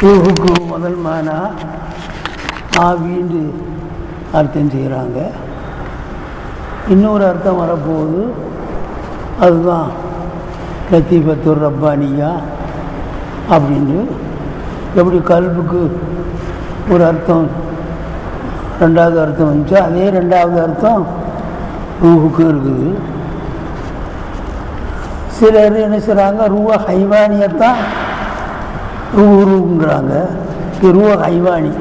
ரூஹுக்கு முதல் மானா ஆவின்னு அர்த்தம் செய்கிறாங்க. இன்னொரு அர்த்தம் வரப்போகுது, அதுதான் லத்தீஃபத்துர் ரப்பானியா அப்படின்னு. எப்படி கல்புக்கு ஒரு அர்த்தம் ரெண்டாவது அர்த்தம் வந்துச்சு, அதே ரெண்டாவது அர்த்தம் ரூஹுக்கு இருக்குது. சிலர் என்ன செய்கிறாங்க, ரூஹ ஹைவானியத்தான் ரூங்கிறாங்க. ரூஹ ஹைவானி,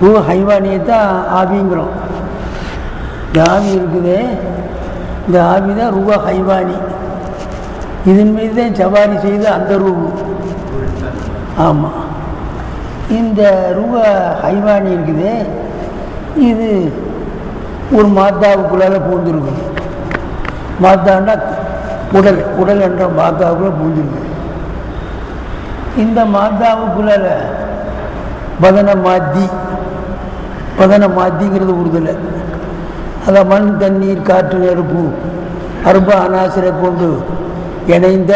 ரூஹ ஹைவானியத்தான் ஆவிங்கிறோம். இந்த ஆவி இருக்குதே, இந்த ஆவி தான் ரூஹ ஹைவானி. இதன் மீது தான் சவாரி செய்து அந்த ரூஹு. ஆமாம், இந்த ரூஹ ஹைவானி இருக்குதே, இது ஒரு மாத்தாவுக்குள்ளால் பூந்துருக்கு. மாத்தாண்டா உடல், உடல் என்ற மாத்தாவுக்குள்ளே பூந்துருக்கு. இந்த மாத்தாவுக்குள்ளால் பதன மாத்திங்கிறது உறுதலை. அதை மண், தண்ணீர், காற்று, நெருப்பு, அர்ப அனாசிரை கொண்டு இணைந்த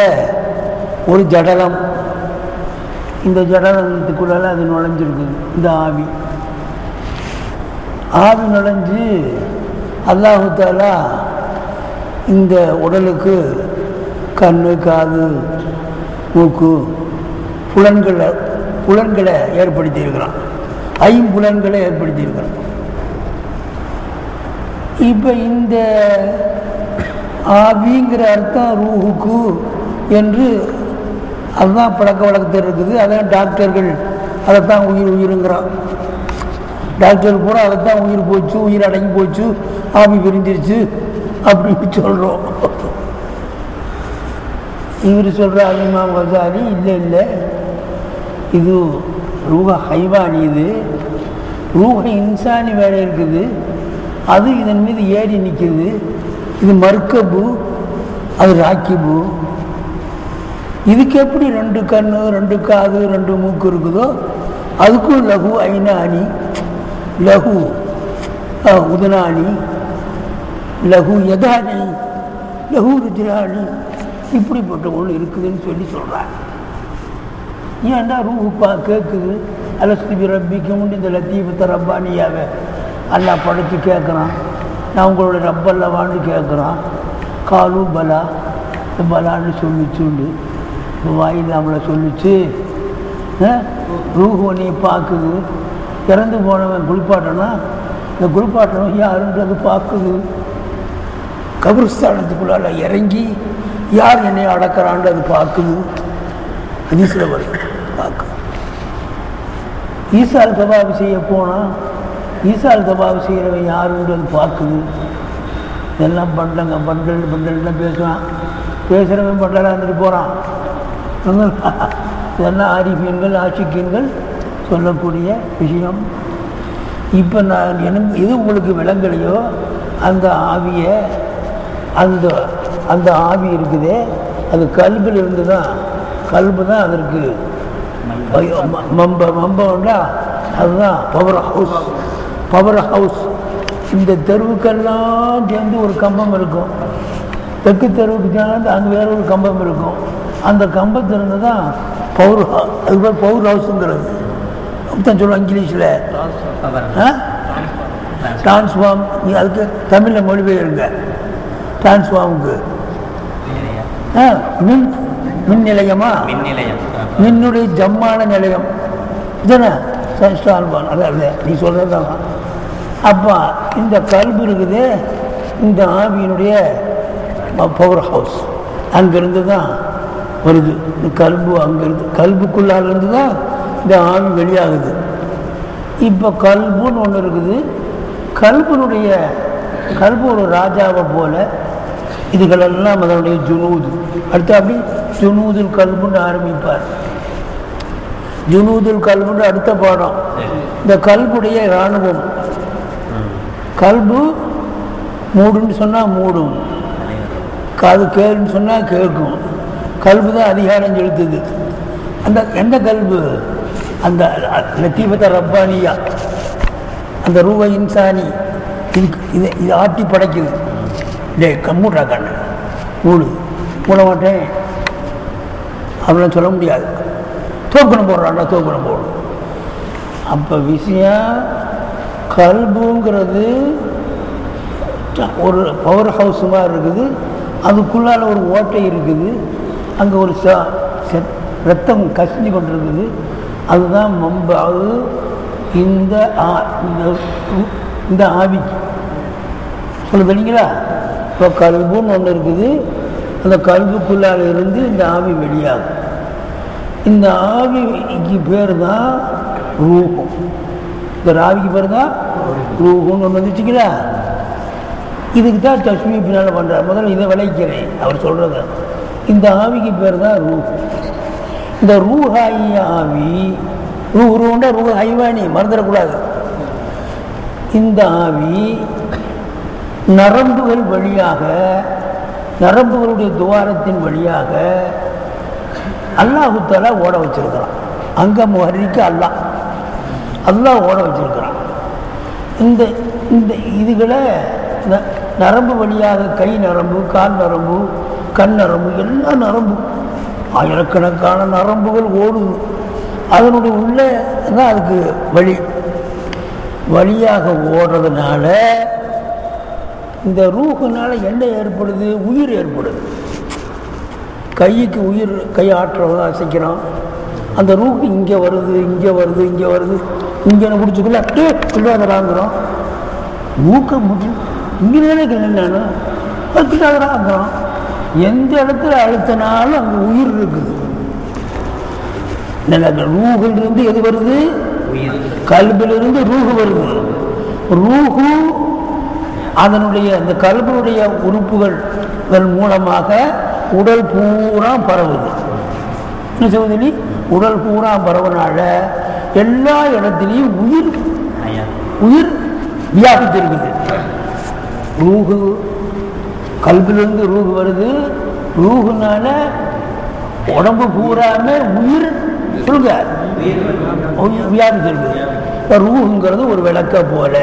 ஒரு ஜடலம். இந்த ஜடலத்துக்குள்ளால் அது நுழைஞ்சிருக்குது. இந்த ஆவி நுழைஞ்சு அல்லாஹு தஆலா இந்த உடலுக்கு கண்ணு, காது, மூக்கு, புலன்களை ஏற்படுத்தியிருக்கிறான். ஐம்புலன்களை ஏற்படுத்தியிருக்கிறான். இப்போ இந்த ஆவிங்கிற அர்த்தம் ரூஹுக்கு என்று அதுதான் பழக்க வழக்கத்தில் இருக்குது. அதான் டாக்டர்கள் அதைத்தான் உயிருங்கிறான். டாக்டர் பூரா அதைத்தான் உயிர் போச்சு, உயிர் அடங்கி போச்சு, ஆவி பிரிஞ்சிருச்சு அப்படின்னு சொல்கிறோம். இவர் சொல்கிறார் இமாம் கசாலி, இல்லை, இது ரூஹ ஹைவானி. இது ரூஹ இன்சானி வேலை இருக்குது, அது இதன் மீது ஏறி நிற்குது. இது மர்க்கபு, அது ராக்கிபு. இதுக்கு எப்படி 2 கண்ணு, 2 காது, 2 மூக்கு இருக்குதோ, அதுக்கும் லகு ஐநானி, லகு உதனானி, லகு யதானி, லகு ருஜிரானி, இப்படிப்பட்ட ஒன்று இருக்குதுன்னு சொல்கிறாங்க. ஏன்டா ரூஹுப்பா கேட்குது. அலஸ்துபி ரப்பிக்கு முன்னாடி இந்த லத்தீஃபத்தை ரப்பானியாவை அல்லாஹ் படைச்சு கேட்குறான், நான் உங்களோட ரப்பல்லவான்னு கேட்குறான். காலு பலா, பலான்னு சொல்லிச்சுண்டு வாயில் நம்மளை சொல்லிச்சு. ரூஹு நீ பார்க்குது. இறந்து போனவன் குளிப்பாட்டனா, இந்த குளிப்பாட்டணும் யாருன்றது பார்க்குது. கபிரிஸ்தானத்துக்குள்ளால இறங்கி யார் என்னை அடக்கிறான்றது பார்க்குது. ஹதீஸ்ல வருது, பார்க்குது. ஈசால் தபாவு செய்ய போனால் ஈசால் தபாவு செய்கிறவன் யாருன்றது பார்க்குது. எல்லாம் பண்டல்தான் பேசுவான். பேசுகிறவன் பண்டலாக இருந்துட்டு போகிறான். இதெல்லாம் ஆரிஃபீன்கள், ஆஷிக்கீன்கள் சொல்லக்கூடிய விஷயம். இப்போ நான் எது உங்களுக்கு விளங்கலையோ அந்த ஆவியை, அந்த ஆவி இருக்குதே, அது கல்பில் இருந்து தான். கல்பு தான் அதற்கு மம்பம்டா, அதுதான் பவர் ஹவுஸ். இந்த தெருவுக்கெல்லாம் சேர்ந்து ஒரு கம்பம் இருக்கும். தெற்கு தெருவுக்கு சேர்ந்து அங்கே வேற ஒரு கம்பம் இருக்கும். அந்த கம்பத்திலிருந்து தான் பவர் ஹவுஸுங்கிறது தான் சொல்லுவோம் இங்கிலீஷில். டிரான்ஸ்ஃபார்ம், அதுக்கு தமிழில் மொழிபெயருங்க. டிரான்ஸ்ஃபார்முக்கு மின் நிலையமா, மின்னுடைய ஜம்மான நிலையம் இதுதானே சன்ஸ்டால்பான். அல்ல நீ சொல்கிறது தான். அப்போ இந்த கல்பு இருக்குது, இந்த ஆவியினுடைய பவர் ஹவுஸ் அங்கேருந்து தான் வருது. இந்த கல்பு அங்கேருந்து, கல்புக்குள்ளாலேருந்து தான் இந்த ஆவி வெளியாகுது. இப்போ கல்புன்னு ஒன்று இருக்குது. கல்பு ஒரு ராஜாவை போல. இதுகளெல்லாம் அதனுடைய ஜுனூது. அடுத்து அப்படி ஜுனூதுல் கல்புன்னு ஆரம்பிப்பார். ஜுனூதுல் கல்புன்னு அடுத்த பாடம். இந்த கல்புடைய இராணுவம். கல்பு மூடுன்னு சொன்னால் மூடும், காது கேளுன்னு சொன்னால் கேட்கும். கல்பு தான் அதிகாரம் செலுத்துது. எந்த கல்பு? அந்த லத்தீஃபத்தை ரப்பானியா, அந்த ரூஹ இன்சானி. இது ஆட்டி படைக்குது. கம்முட்ரா கண்ணு மூட மாட்டேன் அப்படிலாம் சொல்ல முடியாது. தோக்கணம் போடுறான்டா தோக்கணம் போடும். அப்போ விஷயம் கல்புங்கிறது ஒரு பவர் ஹவுஸ் மாதிரி இருக்குது, அதுக்குள்ளால ஒரு ஓட்டை இருக்குது, அங்கே ஒரு ரத்தம் கசிஞ்சு கொண்டிருக்குது. அதுதான் மம்பாவு இந்த ஆவிக்கு சொல்ல தெரியுங்களா? இப்போ கல்புன்னு ஒன்று இருக்குது, அந்த கல்புக்குள்ளால் இருந்து இந்த ஆவி வெளியாகும். இந்த ஆவிக்கு பேர் தான் ரூஹம். இந்த ஆவிக்கு பேர் தான் ரூஹம்னு ஒன்று வந்துச்சுங்களா? இதுக்கு தான் தஸ்மீ பின்னால் பண்ணுறார். முதல்ல இதை விளைக்கிறேன் அவர் சொல்கிறது. இந்த ஆவிக்கு பேர் தான் ரூஹ். இந்த ரூஹாயிய ஆவி, ரூஹ்னா ரூஹ் ஹைவானி மறந்துடக்கூடாது. இந்த ஆவி நரம்புகள் வழியாக, நரம்புகளுடைய துவாரத்தின் வழியாக அல்லாஹு தஆலா ஓட வச்சிருக்கிறான். அங்கே முஹர்ரிக்கு அல்லாஹ் ஓட வச்சிருக்கிறான். இந்த இந்த இதுகளை நரம்பு வழியாக கை நரம்பு, கால் நரம்பு, கண் நரம்பு, எல்லா நரம்பு ஆயிரக்கணக்கான நரம்புகள் ஓடுது. அதனுடைய உள்ளே தான் அதுக்கு வழியாக ஓடுறதுனால இந்த ரூஹுனால என்ன ஏற்படுது? உயிர் ஏற்படுது. கைக்கு உயிர், கை ஆற்றல் அசைக்கிறோம். அந்த ரூஹு இங்கே வருது, இங்கே வருது, இங்கே வருது, இங்கே பிடிச்சிக்கல அப்படியே கிள்ளாதராங்கிறோம். மூக்க முடியும் இங்கே நினைக்கிறேன் அது கிள்ளாதராங்கிறோம். எந்த இடத்துல அழுத்தினாலும் அங்கே உயிர் இருக்குது. ரூஹிலிருந்து எது வருது? கல்பிலிருந்து ரூஹு வருது. ரூஹு அதனுடைய அந்த கல்புடைய உறுப்புகள் மூலமாக உடல் பூரா பரவுது. என்ன சகோதரி? உடல் பூரா பரவுனால எல்லா இடத்துலையும் உயிர் வியாபித்திருக்குது. ரூஹு கல்பிலிருந்து ரூஹு வருது. ரூஹுனால உடம்பு பூராம உயிர் சொல்லுங்க வியாபித்திருக்கு. ரூஹுங்கிறது ஒரு விளக்க போல,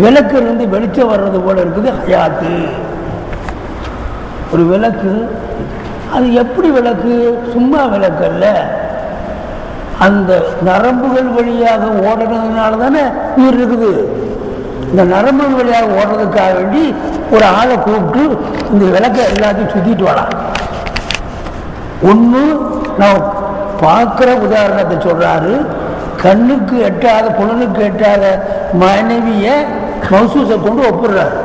விளக்கிலிருந்து வெளிச்சம் வர்றது போல இருக்குது ஹயாத்து. ஒரு விளக்கு, அது எப்படி விளக்கு? சும்மா விளக்கு அல்ல, அந்த நரம்புகள் வழியாக ஓடுறதுனால தானே உயிர் இருக்குது. இந்த நரம்புகள் வழியாக ஓடுறதுக்காக வேண்டி ஒரு ஆளை கூப்பிட்டு இந்த விளக்கை எல்லாத்தையும் சுற்றிட்டு வரலாம். ஒன்று நான் பார்க்குற உதாரணத்தை சொல்கிறாரு. கண்ணுக்கு எட்டாத, புலனுக்கு எட்டாத மனைவியை மௌசூஸை கொண்டு ஒப்பிடுறாரு.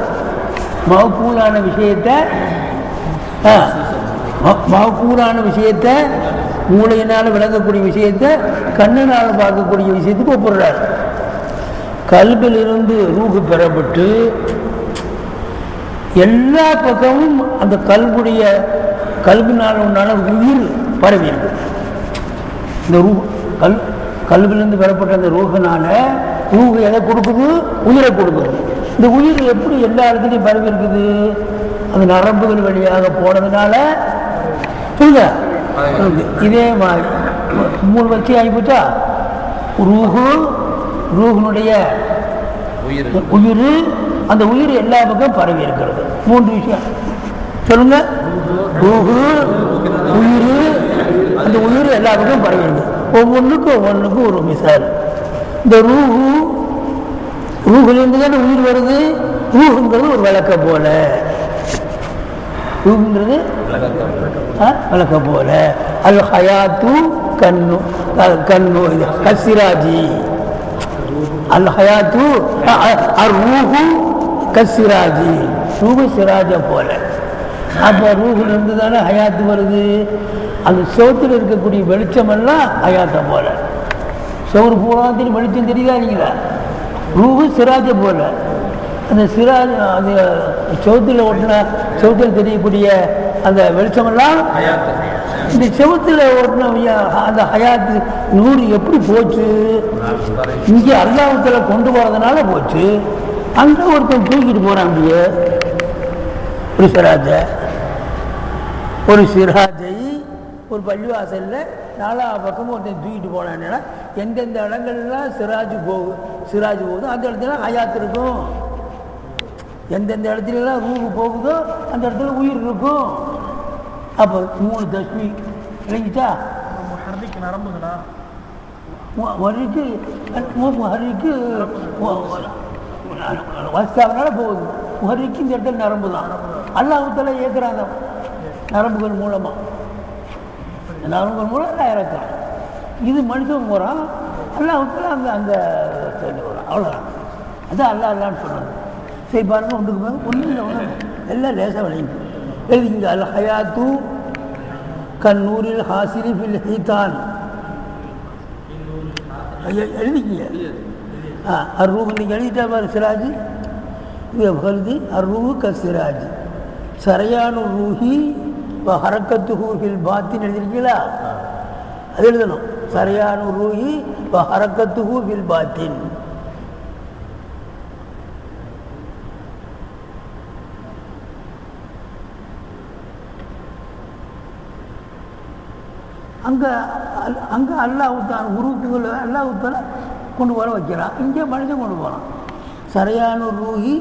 மகக்கூலான விஷயத்தை மூளையினால் விளங்கக்கூடிய விஷயத்தை கண்ணினால் பார்க்கக்கூடிய விஷயத்துக்கு ஒப்பிடுறாரு. கல்பிலிருந்து ரூஹு பெறப்பட்டு எல்லா பக்கமும் அந்த கல்பினால் உண்டான உயிர் பரவி இருக்கு. இந்த கல்விலிருந்து பெறப்பட்ட அந்த ரூஹனால ரூஹு எதை கொடுக்குது? உயிரை கொடுக்குது. இந்த உயிர் எப்படி எல்லா இடத்துலையும் பரவி இருக்குது? அந்த நரம்புகள் வழியாக போனதுனால சொல்லுங்க. இதே மாதிரி 3 வச்சு ஆகிப்போச்சா? ரூஹனுடைய உயிர், அந்த உயிர் எல்லா பக்கம் பரவி இருக்கிறது. 3 விஷயம் சொல்லுங்க. ரூஹு, உயிர், அந்த உயிர் எல்லா பக்கம் பரவி இருக்கு. ஒவ்வொன்றுக்கும் ஒரு மிசால். இந்த ரூஹிலிருந்து தானே உயிர் வருது. ரூஹுங்கிறது ஒரு விளக்க போல, ரூஹுங்கிறது விளக்க போல. அல் ஹயாத்து கண்ணு இது கசிராஜி. அல் ஹயாத்து ரூஹு கசிராஜி, ரூஹு சிராஜ போல. அப்போ ரூஹிலிருந்து தானே ஹயாத்து வருது. அந்த சோத்தில் இருக்கக்கூடிய வெளிச்சமெல்லாம் ஹயாத்தை போல. சோறு பூராத்தின் வெளிச்சம் தெரியுதா இல்லைங்களா? ரூஹு சிராஜ போல. அந்த சிராஜ், அந்த சோத்தில் தெரியக்கூடிய அந்த வெளிச்சமெல்லாம் இந்த செவத்தில் ஓட்டின அந்த ஹயாத்து நூறு எப்படி போச்சு? இங்கே அல்லாஹ்வுத்தாலா கொண்டு போகிறதுனால போச்சு. அங்கே ஒருத்தன் தூக்கிட்டு போகிறான். அப்படியே ஒரு சிராஜை ஒரு பள்ளிவாசலில் 4 பக்கமும் ஒருத்தன் தூக்கிட்டு போனான்னா எந்தெந்த இடங்கள்லாம் சிராஜ் போகுதோ அந்த இடத்துல ஹயாத் இருக்கும். எந்தெந்த இடத்துலலாம் ரூஹு போகுதோ அந்த இடத்துல உயிர் இருக்கும். அப்போ 3 தஸ்மீ விளங்கிச்சா? நரம்புகளா? முஹர்ரிக்கு வஸ்தாவனால போகுது. முஹர்ரிக்கு இந்த இடத்துல நரம்பு தான். அல்லாஹ் தஆலா இயக்குறாங்க நரம்புகள் மூலமாக. நரம்புகள் மூலம் எல்லாம் இறக்குறான். இது மனுஷன் போகிறான், அல்லாஹ் தஆலா அந்த அந்த வரான். அவ்வளோதான். அதான் அல்லான்னு சொல்கிறாங்க. சரி பாருங்க, ஒன்றுக்கு ஒன்றும் இல்லை, ஒன்றும் எல்லாம் லேசாக விளையுது. எழுதிங்க, அல் ஹயாத்து கண்ணூரில் ஹாசிரி ஃபில் ஹீதான். எழுதிக்கிங்க. அர்ரூஹ் நீங்கள் எழுதிட்டா பாரு சிராஜ். இது எழுதி அர்ரூஹு கசிராஜ் சரையானு ரூஹி ஹரக்கத்து ஹூஃபில் பாத்தின்னு எழுதிருக்கீங்களா? அது எழுதணும். சரையானு ரூஹி ஹரக்கத்து ஹூஃபில் பாத்தின். அங்கே அங்கே அல்லாஹ்வுத்தான உருவுக்குள்ள அல்லாஹ்வுத்தான கொண்டு வர வைக்கிறான். இங்கே மனுஷன் கொண்டு போகிறான். சரையானு ரூஹி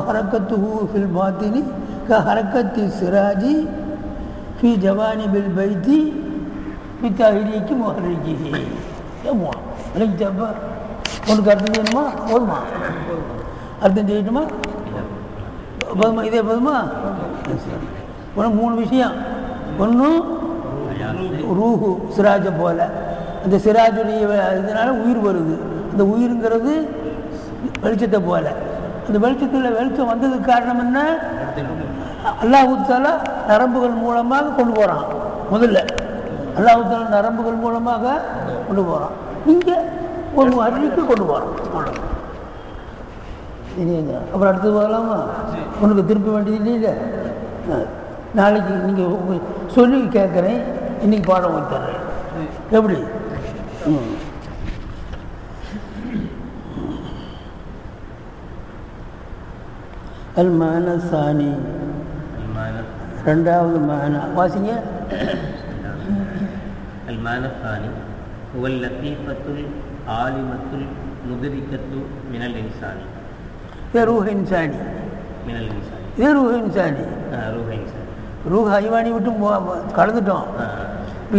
ஹரக்கத்து ஹூஃபில் பாத்தினி ஹரக்கத்தி சிராஜி ஃபி ஜவானிபில் பைத்தி பித்தாஹிரிக்கு முஹர்ரிக்கி. மூணு விளைச்சப்ப ஒன்றுக்கு அர்த்தம் செய்யணுமா? போதுமா? அர்த்தம் செய்யணுமா? போதுமா? இதே போதுமா? ஒன்று 3 விஷயம். ஒன்று ரூஹு சிராஜை போல, அந்த சிராஜுடைய இதனால உயிர் வருது. அந்த உயிருங்கிறது வெளிச்சத்தை போல. அந்த வெளிச்சத்தில் வெளிச்சம் வந்ததுக்கு காரணம் என்ன? அல்லாஹ் தஆலா நரம்புகள் மூலமாக கொண்டு போகிறான். முதல்ல அல்லாஹ் தஆலா நரம்புகள் மூலமாக கொண்டு போகிறான். இங்கே ஒரு முஹர்ரிக்கு கொண்டு போகிறான். அப்புறம் அடுத்தது போகலாமா? உனக்கு திருப்ப வேண்டியது இல்லை. நாளைக்கு நீங்கள் சொல்லி கேட்குறேன், இன்னைக்கு பாடம் ஓதி தர்றேன். எப்படி? அல் மானா சானி, ரெண்டாவது மானா வாசிங்க. அல் மானா சானி ஹுவல் லத்தீஃபத்துல் ஆலிமத்துல் முத்ரிகத்து மினல் இன்சானி. இது ரூஹ் இன்சானி. மினல் இன்சானி. இது ரூஹ் இன்சானி. ரூஹ் இன்சானி. ரூஹ் ஹைவானி விட்டு கடந்துட்டோம்.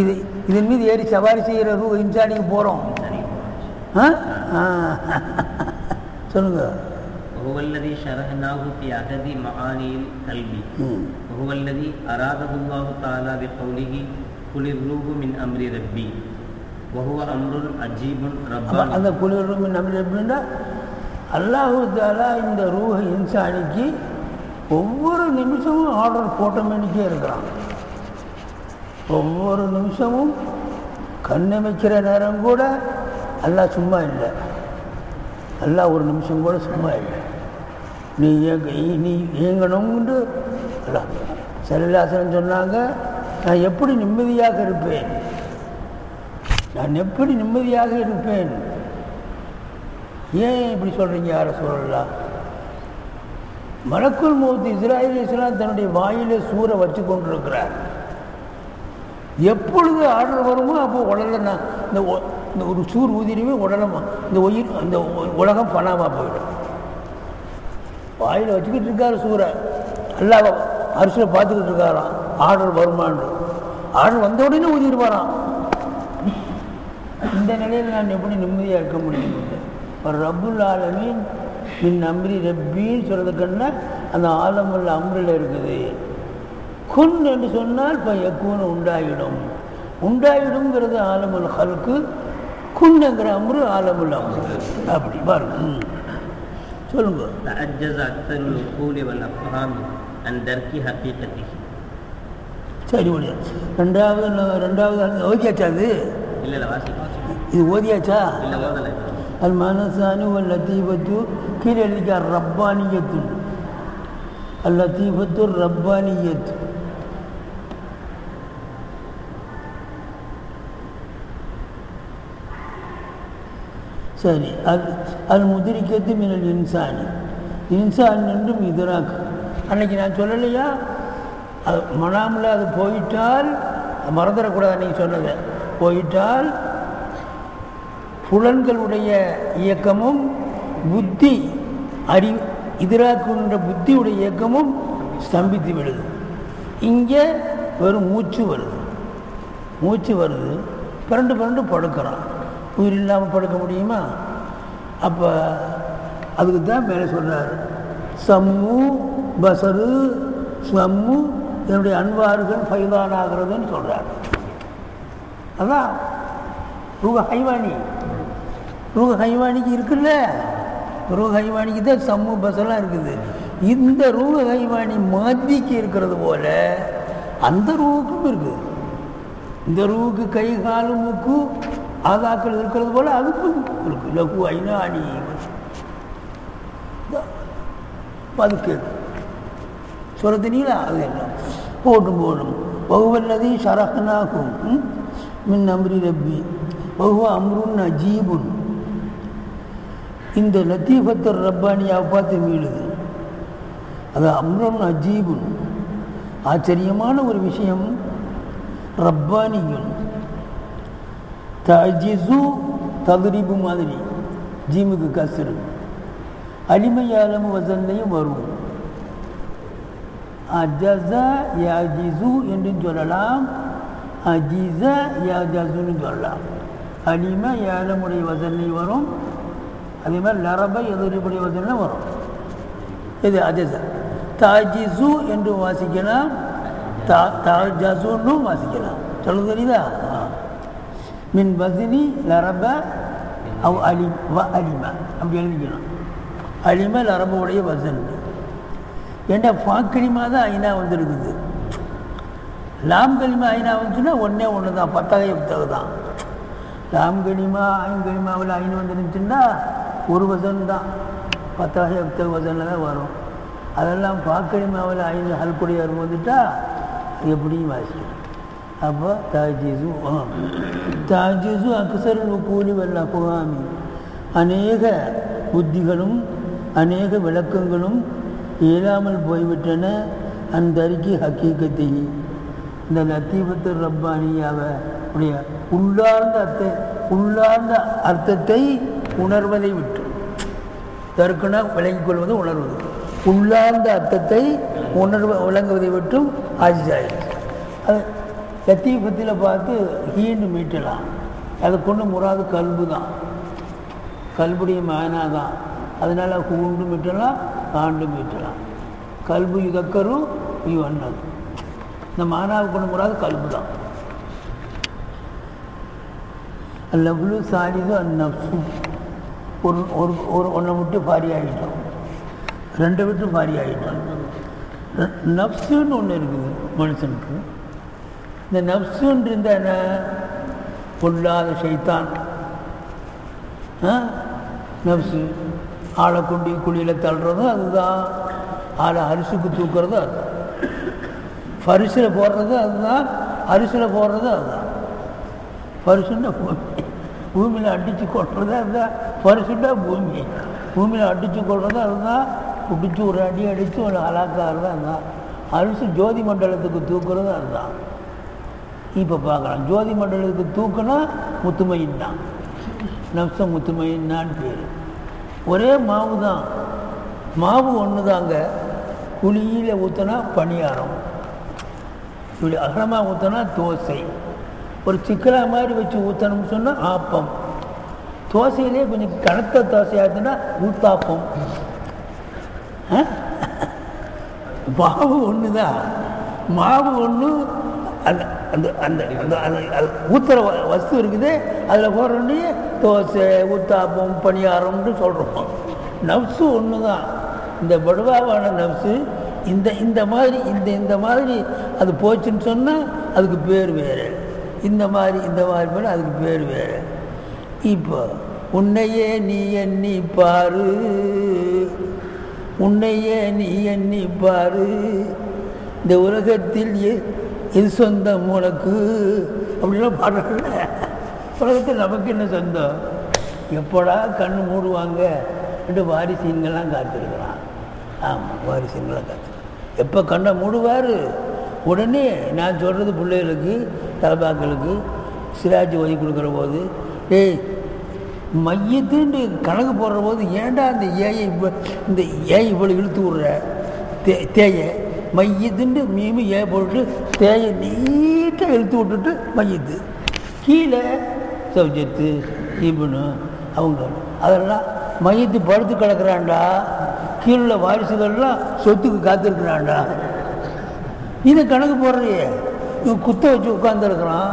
இது இதன் மீது ஏறி சவாரி செய்கிற ரூஹ் இன்சானிக்கு போகிறோம். சொல்லுங்க. وهو الذي شرحناه في عدد معاني القلب وهو الذي أراده الله تعالى بقوله قل الروح من أمر ربي وهو أمر عجيب رباني. அந்த குல் الروح من أمر ربنا அல்லாஹ் தஆலா இந்த ரூஹ் இன்சானிக்கு ஒவ்வொரு நிமிஷமும் ஆர்டர் போட்டோமேனிக்கே இருக்கிறான். ஒவ்வொரு நிமிஷமும் கண்ணமைக்கிற நேரம் கூட அல்லாஹ் சும்மா இல்லை. அல்லாஹ் ஒரு நிமிஷம் கூட சும்மா இல்லை. நீ இயங்கணும்னு அல்லாஹ் ஸல்லல்லாஹு சொன்னாங்க, நான் எப்படி நிம்மதியாக இருப்பேன், நான் எப்படி நிம்மதியாக இருப்பேன். ஏன் இப்படி சொல்கிறீங்க யார சொல்லலாம்? மலக்குல் மௌத் இஸ்ராயில் அலைஹிஸ்ஸலாம் தன்னுடைய வாயிலே சூரை வச்சு கொண்டிருக்கிறார். எப்பொழுது ஆர்டர் வருமோ அப்போ உடலை நான் இந்த ஒரு சூர் ஊதிரியுமே உடலமா இந்த உயிர் அந்த உலகம் பணமாக போயிடும். வாயில் வச்சுக்கிட்டு இருக்காரு சூரை. அல்லாஹ் அரிசியில் பார்த்துக்கிட்டு இருக்காராம் ஆர்டர் வருமானு. ஆர்டர் வந்த உடனே ஊதிடுவாராம். இந்த நிலையில் நான் எப்படி நிம்மதியாக இருக்க முடியும்? ஒரு ரப்புல் ஆலமீன் மின் அம்ரி ரப்பின்னு சொல்கிறதுக்குன்னா அந்த ஆலமுள்ள அம்ரில் இருக்குது. குன் என்று சொன்னால் இப்போ எக்கூன்னு உண்டாகிடும். உண்டாகிடும்ங்கிறது ஆலமுல் ஹல்கு, குன்னுங்கிற அம்ரு ஆலமுல் அம்ரு. அப்படி பாருங்க. சொல்லுங்க. சரி ஓடியாச்சு. ரெண்டாவது ஓதியாச்சா? அது இது ஓதியாச்சா? அல் மனசானு வல் லத்தீஃபத்து கீழே எழுதிக்கார் ரப்பானியத்து. அல் லத்தீஃபத்து ரப்பானியத்து. சரி. அல் முதிரிக்கத்து மினல் இன்சானி. இன்சான் என்றும் இதராக்கு. அன்னைக்கு நான் சொல்லலையா, அது மனாமில் அது போயிட்டால் மறந்துடக்கூடாது. அன்றைக்கி சொன்னதை போயிட்டால் புலன்களுடைய இயக்கமும் புத்தி இதராக்குன்ற புத்தியுடைய இயக்கமும் ஸ்தம்பித்து விடுது. இங்கே வெறும் மூச்சு வருது. பிறண்டு பிறண்டு படுக்கிறான். உயிர் இல்லாமல் படுக்க முடியுமா? அப்போ அதுக்கு தான் மேலே சொல்கிறார், சம்மு பசரு ஸ்வம்மு என்னுடைய அன்வார்கள் ஃபைதானாகிறதுன்னு சொல்கிறார். அதான் ரூஹ ஹைவானி. ரூஹ ஹைவானிக்கு இருக்குல்ல, ரூஹ ஹைவானிக்கு தான் சம்மு பசரெலாம் இருக்குது. இந்த ரூஹ ஹைவானி மாதிக்கு இருக்கிறது போல அந்த ரூவுக்கும் இருக்குது. இந்த ரூவுக்கு கை காலு மூக்கு ஆதாக்கள் இருக்கிறது போல அதுக்கும் இருக்கு. லகு ஐநாணி அது கேட்கும் சொல்றதுனீங்களா? அது என்ன போடும் வகுவல்லதி ஷரஹ்னாகும் மின் அம்ரி ரப்பி வகுவ அம்ருன் அஜீபுன். இந்த லத்தீஃபத்தர் ரப்பானியாவை பார்த்து மீளுது. அது அம்ருன் அஜீபுன், ஆச்சரியமான ஒரு விஷயம். ரப்பானியுன் தஜிசு ததுரிபு மாதிரி ஜீமுக்கு கசுரு அலிமையாலமு வசன்லையும் வரும். அஜஸா யாஜிசு என்று சொல்லலாம், அஜிஸா யாஜசுன்னு சொல்லலாம். அலிம யாலமுடைய வசன்லை வரும், அதே மாதிரி லரப எதிரிபுடைய வசன்ல வரும். இது அஜஸா. தாஜிசு என்று வாசிக்கலாம், தாஜசுன்னு வாசிக்கலாம். சொல்ல தெரியுதா? மின் வசினி லரப அவ் அலி வ அலிம அப்படி எழுதிக்கணும். அலிம லரபுடைய வசன். ஏன்னா ஃபாக்கிலிமா தான் ஐநா வந்துருக்குது. லாம் கலிமா ஐநா வந்துச்சுன்னா ஒன்றே ஒன்று தான், 10 புத்தகம் தான். லாம் கலிமா ஐங்கலிமாவில் ஐநு வந்துருந்துச்சுன்னா ஒரு வசன் தான், 10 புத்தக வசனில் தான் வரும். அதெல்லாம் ஃபாக்கிலிமாவில் ஐநு ஹல்குடியார் வந்துட்டா எப்படியும் வாசிக்கணும். அப்போ தாஜிசு தாஜிசு அக்சர் கூலி வல்ல புகாமி, அநேக புத்திகளும் அநேக விளக்கங்களும் இயலாமல் போய்விட்டன. அந்த அறிக்கை ஹக்கீக்கத்தை இந்த லத்தீஃபத்து ரப்பானியாவை உடைய உள்ளார்ந்த அர்த்தத்தை உணர்வதை விட்டு, தற்குனா விளங்கிக் கொள்வது உணர்வது, உள்ளார்ந்த அர்த்தத்தை விளங்குவதை விட்டும் ஆஜிசாயிடுச்சு. அது லத்தீஃபத்தில் பார்த்து ஹீண்டு மீட்டலாம். அதை கொண்டு முறாது கல்பு தான், கல்புடைய மானா தான். அதனால் ஹூண்டு மீட்டலாம், ஆண்டு மீட்டலாம். கல்பு இதக்கரும் இவண்ணது. இந்த மானாவை கொண்டு முறாது கல்பு தான். அல்லவ்லு சாலிது அந்நப்சு. ஒரு ஒன்றை விட்டு பாரி ஆகிட்டோம், 2 விட்டு பாரி ஆகிட்டோம். நப்சுன்னு ஒன்று இருக்குது மனுஷனுக்கு. இந்த நப்சுன்னு இருந்தால் என்ன? பொல்லாத ஷைத்தான். நப்சு ஆளை கொண்டு குழியில் தள்ளுறதும் அதுதான், ஆளை அரிசுக்கு தூக்குறதும் அதுதான், பரிசில் போடுறது அதுதான், அரிசில் போடுறது அதுதான். பரிசுன்னா பூமியில் அடித்து கொள்வது அதுதான். பரிசுன்னா பூமியில் அடித்து கொள்வது அதுதான். பிடிச்சி ஒரு அடி அடித்து ஒரு அலாக்காகிறது அதுதான். அரிசி ஜோதி மண்டலத்துக்கு தூக்குறது அதுதான். இப்போ பார்க்கலாம், ஜோதி மண்டலத்துக்கு தூக்குனா முத்துமையின் தான், நப்சம் முத்துமையின்னான்னு பேர். ஒரே மாவு தான், மாவு ஒன்று தாங்க. குழியில் ஊற்றினா பணியாரம், இப்படி அகலமாக ஊற்றினா தோசை, ஒரு சிக்கலாக மாதிரி வச்சு ஊற்றணும்னு சொன்னால் ஆப்பம். தோசையிலே கொஞ்சம் கனத்த தோசையாச்சுன்னா ஊத்தாப்பம். மாவு ஒன்று தான், மாவு ஒன்று. அந்த அந்த அந்த அந்த ஊத்துற வஸ்து இருக்குது, அதில் போடுறோன்னே தோசை ஊத்தாப்பம் பணியாரம்னு சொல்கிறோம். நப்சு ஒன்று தான். இந்த படுவாவான நப்சு இந்த மாதிரி இந்த மாதிரி அது போச்சுன்னு சொன்னால் அதுக்கு பேர் வேறு. இந்த மாதிரி பேர் அதுக்கு பேர் வேறு. இப்போ உன்னையே நீ எண்ணி பாரு, உன்னையே நீ எண்ணி பாரு, இந்த உலகத்தில் இது சொந்தம் உனக்கு அப்படின்லாம் பாடுறாங்க. உலகத்தில் நமக்கு என்ன சொந்தம்? எப்படா கண்ணு மூடுவாங்க என்று வாரிசீன்கள்லாம் காத்திருக்கிறான். ஆமாம், வாரிசீன்களாம் காத்திருக்கிறான். எப்போ கண்ணை மூடுவார் உடனே நான் சொல்கிறது பிள்ளைகளுக்கு தலபாக்களுக்கு சிராஜ் ஒதுக்கி கொடுக்குற போது, ஏய் மையத்துன்னு கணக்கு போடுற போது ஏன்டா இந்த ஏயை இந்த ஏய் இவ்வளோ இழுத்து விடுற தேயை மையத்துண்டு மீமு ஏ போட்டு தேயை நீட்டாக இழுத்து விட்டுட்டு மையத்து கீழே சௌஜத்து இபுனு அவங்க அதெல்லாம் மையத்து படுத்து கிடக்கிறான்டா, கீழே வாரிசுகள்லாம் சொத்துக்கு காத்திருக்கிறான்டா. இதை கணக்கு போடுறியே, இவன் குத்த வச்சு உட்காந்துருக்குறான்.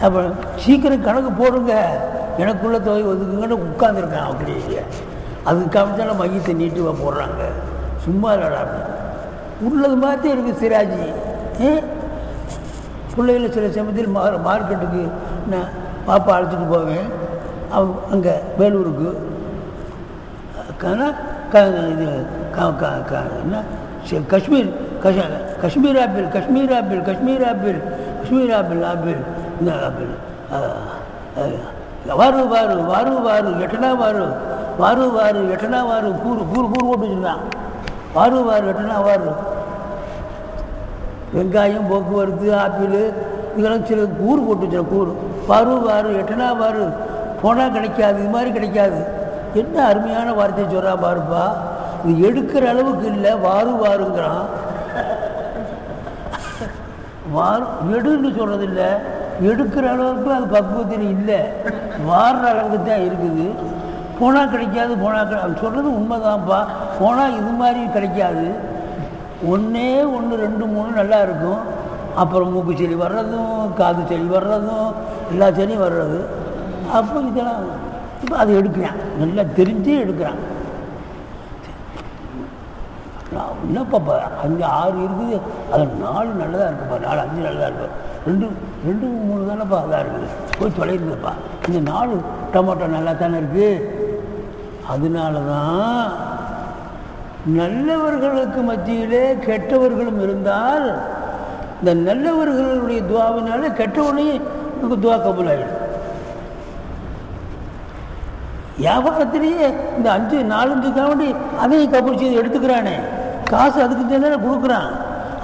அப்போ சீக்கிரம் கணக்கு போடுங்க, எனக்குள்ள தொகை ஒதுக்குங்கன்னு உட்காந்துருக்கான். அப்படியே அதுக்கு காமிச்சால மையத்தை நீட்டுவா போடுறாங்க. சும்மா இல்லடா, உள்ளது மாதிரி இருக்குது சிராஜி. பிள்ளைகளை சில சமயத்தில் மார்க்கெட்டுக்கு நான் பாப்பா அழைச்சிட்டு போவேன். அங்கே வேலூருக்கு இது என்ன Kashmir Kashmir apple Kashmir apple Kashmir apple Kashmir apple apple இந்த ஆப்பிள் வாரு வாரு வாரு வாரு எட்டனா வாரு வாரு வாரு எட்டனா வாரு கூறு கூறு கூறு போட்டு வச்சுருக்கான். வாரு வாரு எட்டனா வாரு. வெங்காயம் போக்குவரத்து ஆப்பிள் இதெல்லாம் சில கூறு போட்டு வச்சுருக்கேன். கூறு வாரு வாரு எட்டனா வாரு போனால் கிடைக்காது, இது மாதிரி கிடைக்காது. என்ன அருமையான வார்த்தையை சொல்கிறா பாருப்பா. இது எடுக்கிற அளவுக்கு இல்லை, வாரு வாருங்கிறான். வாரு எடுன்னு சொல்கிறது இல்லை, எடுக்கிற அளவுக்கு அது பக்குவத்தில் இல்லை, வாடுற அளவுக்கு தான் இருக்குது. போனால் கிடைக்காது, போனால் சொல்கிறது உண்மைதான்ப்பா. போனால் இது மாதிரி கிடைக்காது. ஒன்றே ஒன்று 2 3 நல்லா இருக்கும். அப்புறம் மூக்கு செடி வர்றதும் காது செடி வர்றதும் எல்லா செடியும் வர்றது. அப்போ இதெல்லாம் இப்போ அதை எடுக்கிறான், நல்லா தெரிஞ்சே எடுக்கிறான். என்னப்பா 5 6 இருக்குது, அதில் 4 நல்லதாக இருக்குப்பா, 4 5 நல்லதாக இருக்கும், 2 3 தானேப்பா அதாக இருக்குது, போய் தொலைக்குதுப்பா. இந்த 4 டொமேட்டோ நல்லா தானே இருக்குது. அதனால தான் நல்லவர்களுக்கு மத்தியிலே கெட்டவர்களும் இருந்தால் இந்த நல்லவர்களுடைய துவாவினால கெட்டவனையும் நமக்கு துவா கபூல் ஆகிடும். வியாபாரத்திலேயே இந்த 5 4 காவண்டி அதையும் கபூல் செய்து எடுத்துக்கிறானே, காசு அதுக்கு தானே கொடுக்குறான்.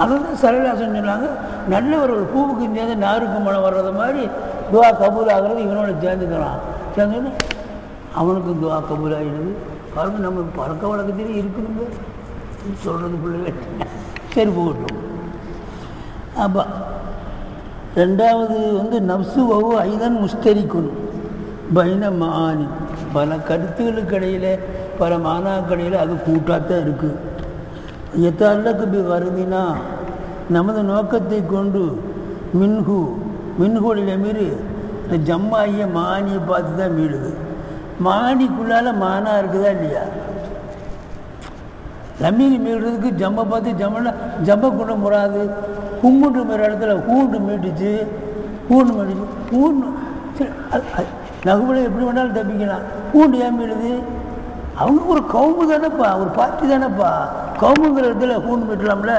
அதான் சரலாசன் சொன்னாங்க, நல்லவர்கள் பூவுக்கு சேர்ந்து நாருக்கு மனம் வர்றது மாதிரி துவா கபூல் ஆகிறது இவனோட சேர்ந்துக்கிறான். சேர்ந்தோன்னு அவனுக்கு துவா கபூல் ஆகிடுது. பாருங்க, நம்ம பழக்க வழக்கத்திலே இருக்கணுங்க சொல்கிறது பிள்ளைகள். சரி போகட்டும். அப்போ 2வது நப்சு வகு ஐதன் முஸ்தரிக்குன் பைன மானி. பல கருத்துகளுக்கு இடையில் பல மானாக்கடையில் அது கூட்டாத்தான் இருக்குது. எத்தல்லக்கு வருதினா நமது நோக்கத்தை கொண்டு மின்ஹுடைய மீறி இந்த ஜம்மாகிய மானியை பார்த்து தான் மீடுது. மானிக்குள்ளால மானா இருக்குதா இல்லையா? லமீனி மீடுறதுக்கு ஜம்மை பார்த்து ஜம்மை கொண்டு முறாது. கும்புண்டு மீற இடத்துல கூண்டு மீட்டுச்சு, கூண்டு நகுபலை எப்படி வேணாலும் தப்பிக்கலாம். பூண்டு ஏன் மீடுது? அவங்க ஒரு கவும்பு தானேப்பா, ஒரு பார்ட்டி தானேப்பா, கவும்புங்கிற இடத்துல பூண்டு மீட்டலாம்ல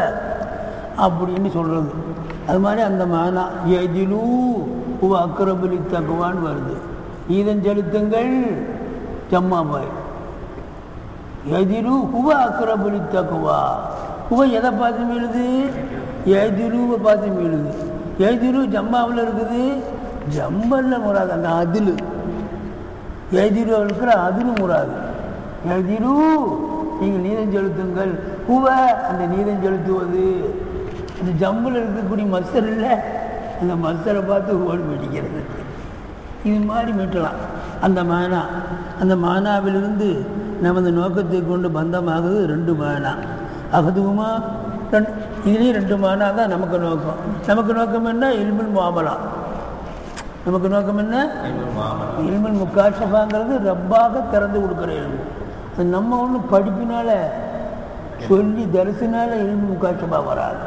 அப்படின்னு சொல்கிறது. அது மாதிரி அந்த மானா எதிலூ அக்கரபலி தக்குவான்னு வருது. ஈதன் செலுத்துங்கள் ஜம்மாபாய். எதிலூ அக்கரபலி தக்குவா. எதை பார்த்து மீளுது? எதிலூவை பார்த்து மீளுது. எதிலூ ஜம்மாவில் இருக்குது, ஜம்மல்ல முறாது. அந்த அதில் எதிலூ இருக்கிற அதில் முறாது. எதிலூ நீங்கள் நீதம் செலுத்துங்கள். அந்த நீதம் செலுத்துவது அந்த ஜம்மில் இருக்கக்கூடிய மஸ்தர் இல்லை, அந்த மஸ்தரை பார்த்து ஓடி மீட்டிக்கிறது. இது மாதிரி மீட்டலாம். அந்த மானாவிலிருந்து நமது நோக்கத்தை கொண்டு பந்தமாகுது 2 மானா. அகதுமா இதுலேயும் 2 மானா தான் நமக்கு நோக்கம். நமக்கு நோக்கம் என்ன? இல்முல் முஆமலா. நமக்கு நோக்கம் என்ன? இல்முல் முகாஷஃபாங்கிறது ரப்பாக திறந்து கொடுக்குற இல்மு. அது நம்ம ஒன்று படிப்பினால சொல்லி தரிசினால இல்முல் முகாஷஃபா வராது.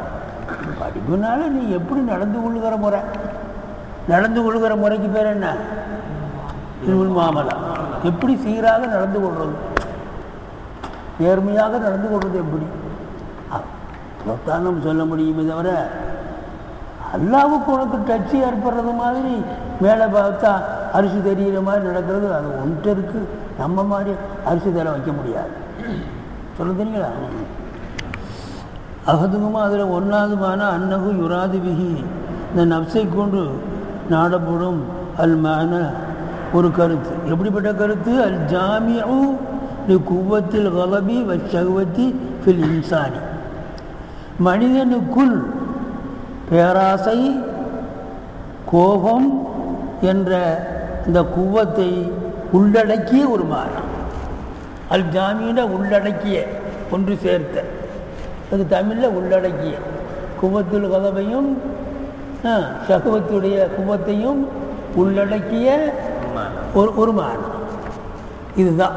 படிப்புனால நீ எப்படி நடந்து கொள்ளுகிற முறைக்கு பேர் என்ன? இல்முல் முஆமலா. எப்படி சீராக நடந்து கொள்வது, நேர்மையாக நடந்து கொள்வது எப்படி அதான் நம்ம சொல்ல முடியுமே தவிர அல்லாவுக்கு உனக்கு டச்சு ஏற்படுறது மாதிரி மேலே பார்த்தா அரிசி தெரிகிற மாதிரி நடக்கிறது அது ஒன்றிற்கு நம்ம மாதிரி அரிசி தர வைக்க முடியாது. சொல்ல தெரியுங்களா? அகதுகுமா அதில் 1வது மானா அன்னகு யுராது பிஹி, இந்த நப்சை கொண்டு நாடப்படும் அல் மான ஒரு கருத்து. எப்படிப்பட்ட கருத்து? அல் ஜாமிஉ லி குவத்தில் கலபி வச்சகுவத்தி ஃபில் இன்சானி. மனிதனுக்குள் பேராசை, கோபம், என்ற இந்த குவத்தை உள்ளடக்கிய ஒரு மானா. அல் ஜாமியின உள்ளடக்கிய, ஒன்று சேர்த்த, அது தமிழில் உள்ளடக்கிய. குவத்துல் கதவையும் ஷஹ்வத்துடைய குவத்தையும் உள்ளடக்கிய ஒரு மானா. இதுதான்.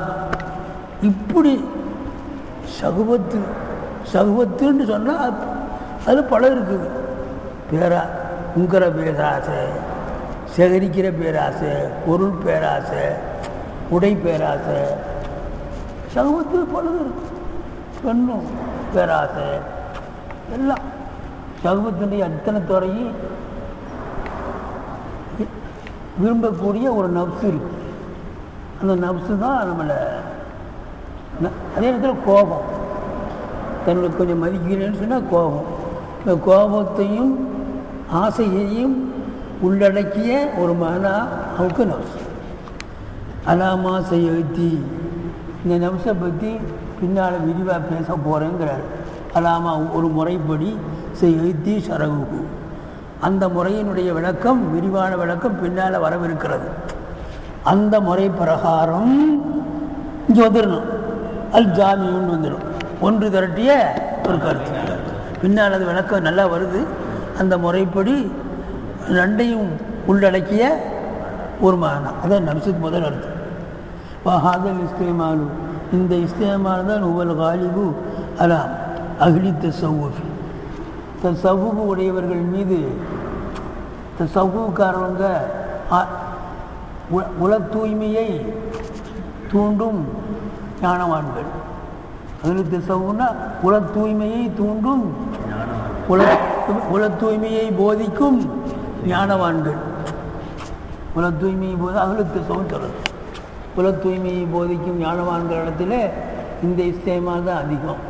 இப்படி சகுவத்துன்னு சொன்னால் அது பல இருக்குது. உங்கிற பேராசை, சேகரிக்கிற பேராசை, பொருள் பேராசை, உடை பேராசை, சகுவத்து பலது இருக்கு. பெண்ணும் பேராசை எல்லாம் சகுவத்தினுடைய அத்தனை துறையும் விரும்பக்கூடிய ஒரு நப்சு இருக்கு. அந்த நப்சு தான் நம்மளை. அதே நேரத்தில் கோபம், தன்னுடைய கொஞ்சம் மதிக்கிறேன்னு சொன்னால் கோபம். இந்த கோபத்தையும் ஆசையையும் உள்ளடக்கிய ஒரு மானா அவருக்கு நப்சு. அலாமா செய்யத்தி, இந்த நப்சை பற்றி பின்னால் விரிவாக பேச போகிறேங்கிறார். அலாமா ஒரு முறைப்படி செய்யத்தி சரகு, அந்த முறையினுடைய விளக்கம், விரிவான விளக்கம் பின்னால் வரவிருக்கிறது. அந்த முறை பிரகாரம் இங்கே வந்துடணும். அல் ஜாமின்னு வந்துடும், ஒன்று திரட்டிய ஒரு கருத்து. பின்னால் அது விளக்கம் நல்லா வருது. அந்த முறைப்படி ரெண்டையும் உள்ளடக்கிய ஒரு மானா, அதான் நப்சுக்கு முதல் அர்த்தம். ஹாதல் இஸ்தேமாலு, இந்த இஸ்தேமால் தான் உவல் காலிபு அலாம் அஹ்லி தஸவ்வுஃபி, தஸவ்வுஃப் உடையவர்கள் மீது. தஸவ்வுஃப்காரவங்க உல தூய்மையை தூண்டும் ஞானவான்கள். அஹ்லி தஸவ்வுஃப்னா உல தூய்மையை தூண்டும், உல தூய்மையை போதிக்கும் ஞானவான்கள். உல தூய்மையை அஹ்லி தஸவ்வுஃப் சொல்றது. உல தூய்மையை போதிக்கும் ஞானவான்கள் இடத்துல இந்த இஸ்தேமால் தான் அதிகம்.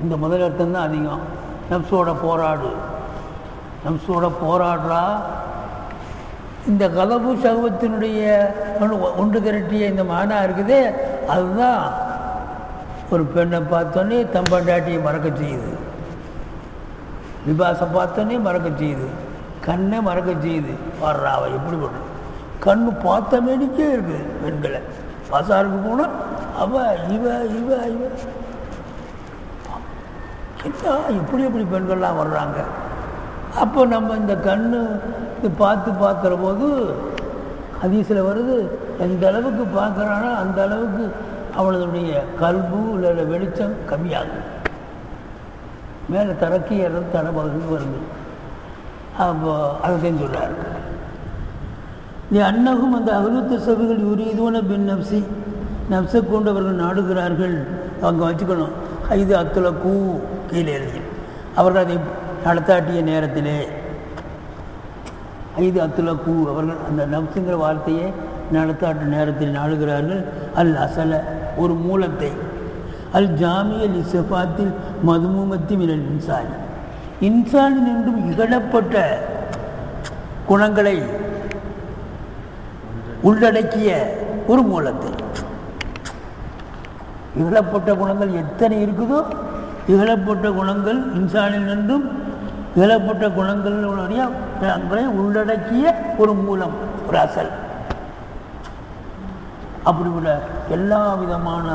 இந்த முதல் அர்த்தம் தான் அதிகம். நப்சோட போராடு, நப்சோட போராடுறா. இந்த கதவு சகவத்தினுடைய ஒன்று திரட்டிய இந்த மானா இருக்குது. அதுதான் ஒரு பெண்ணை பார்த்தோன்னே தம்பண்டாட்டியை மறக்க செய்யுது, லிபாசை பார்த்தோன்னே மறக்க செய்யுது, கண்ணை மறக்க செய்யுது. வர்றாவ எப்படி பண்ணும், கண்ணு பார்த்த மேனிக்கே இருக்குது. பெண்களை பசாருக்கு போனால் அவ இவ இவ இவ என்ன எப்படி பெண்கள்லாம் வர்றாங்க. அப்போ நம்ம இந்த கண்ணு பார்க்குற போது ஹதீஸில் வருது, எந்த அளவுக்கு பார்க்குறானோ அந்த அளவுக்கு அவளுடைய கல்பு இல்லை வெளிச்சம் கம்மியாகும், மேலே தரக்கி ஏறது தடபகுதி வருது. அப்போ அதுதான் சொல்கிறார். நீ அன்னகும் அந்த அகலுத்த சபைகள் உரியதுவன பின் நப்சி, நப்சை கொண்டு அவர்கள் நாடுகிறார்கள். அவங்க வச்சுக்கணும், ஐது அத்துல கூ கீழே எழுதி அவர்கள் அதை நடத்தாட்டிய நேரத்திலே ஐது அத்துல கூ அவர்கள் அந்த நப்சுங்கிற வார்த்தையை நடத்தாட்ட நேரத்தில் நாடுகிறார்கள். அல் அசல ஒரு மூலத்தை, அல் ஜாமியல் இசபாத்தில் மதுமூமத்தி மினல் இன்சானி, இன்சானின் என்றும் இகழப்பட்ட குணங்களை உள்ளடக்கிய ஒரு மூலத்தை. இகழப்பட்ட குணங்கள் எத்தனை இருக்குதோ, இகழப்பட்ட குணங்கள் இன்சானில் நின்றும் இகழப்பட்ட குணங்களுடைய உள்ளடக்கிய ஒரு மூலம், ஒரு அசல். அப்படிப்பட்ட எல்லா விதமான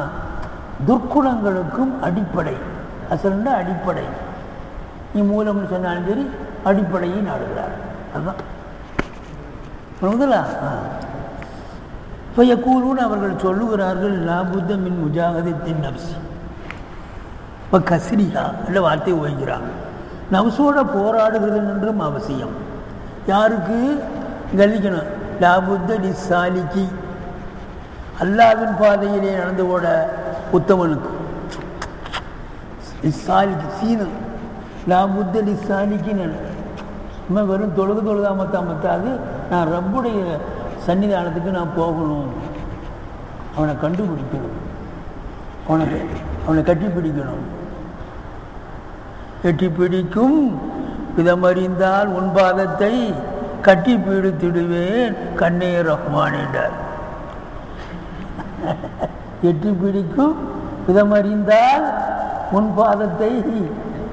துர்க்குணங்களுக்கும் அடிப்படை, அசல்னா அடிப்படை. நீ மூலம்னு சொன்னாலும் சரி, அடிப்படையை நாடுகிறார். அதுதான் முதலா. ஃபயக்கூலூன் அவர்கள் சொல்லுகிறார்கள், லாபுத்த மின் முஜாஹதத்தின் நப்சி இப்போ கஸ்ரியா என்ற வார்த்தை ஓய்கிறாங்க. நப்சோட போராடுகிறது என்றும் அவசியம். யாருக்கு கல்லிக்கணும்? லாபுத்த லிசாலிக்கு, அல்லாவின் பாதையிலே நடந்து ஓட உத்தமனுக்கு. லிசாலிக்கு சீனு லாபுத்த லிசாலிக்குன்னு நம்ம வெறும் தொழுதாமத்தாது, நான் ரப்புடைய சன்னிதானத்துக்கு நான் போகணும், அவனை கண்டுபிடிக்கணும், அவனை கட்டி பிடிக்கணும். எட்டி பிடிக்கும் விதமறிந்தால் உன் பாதத்தை கட்டி பிடித்திடுவேன் கண்ணே ரஹ்மான் என்றார். எட்டி பிடிக்கும் விதமறிந்தால் உன் பாதத்தை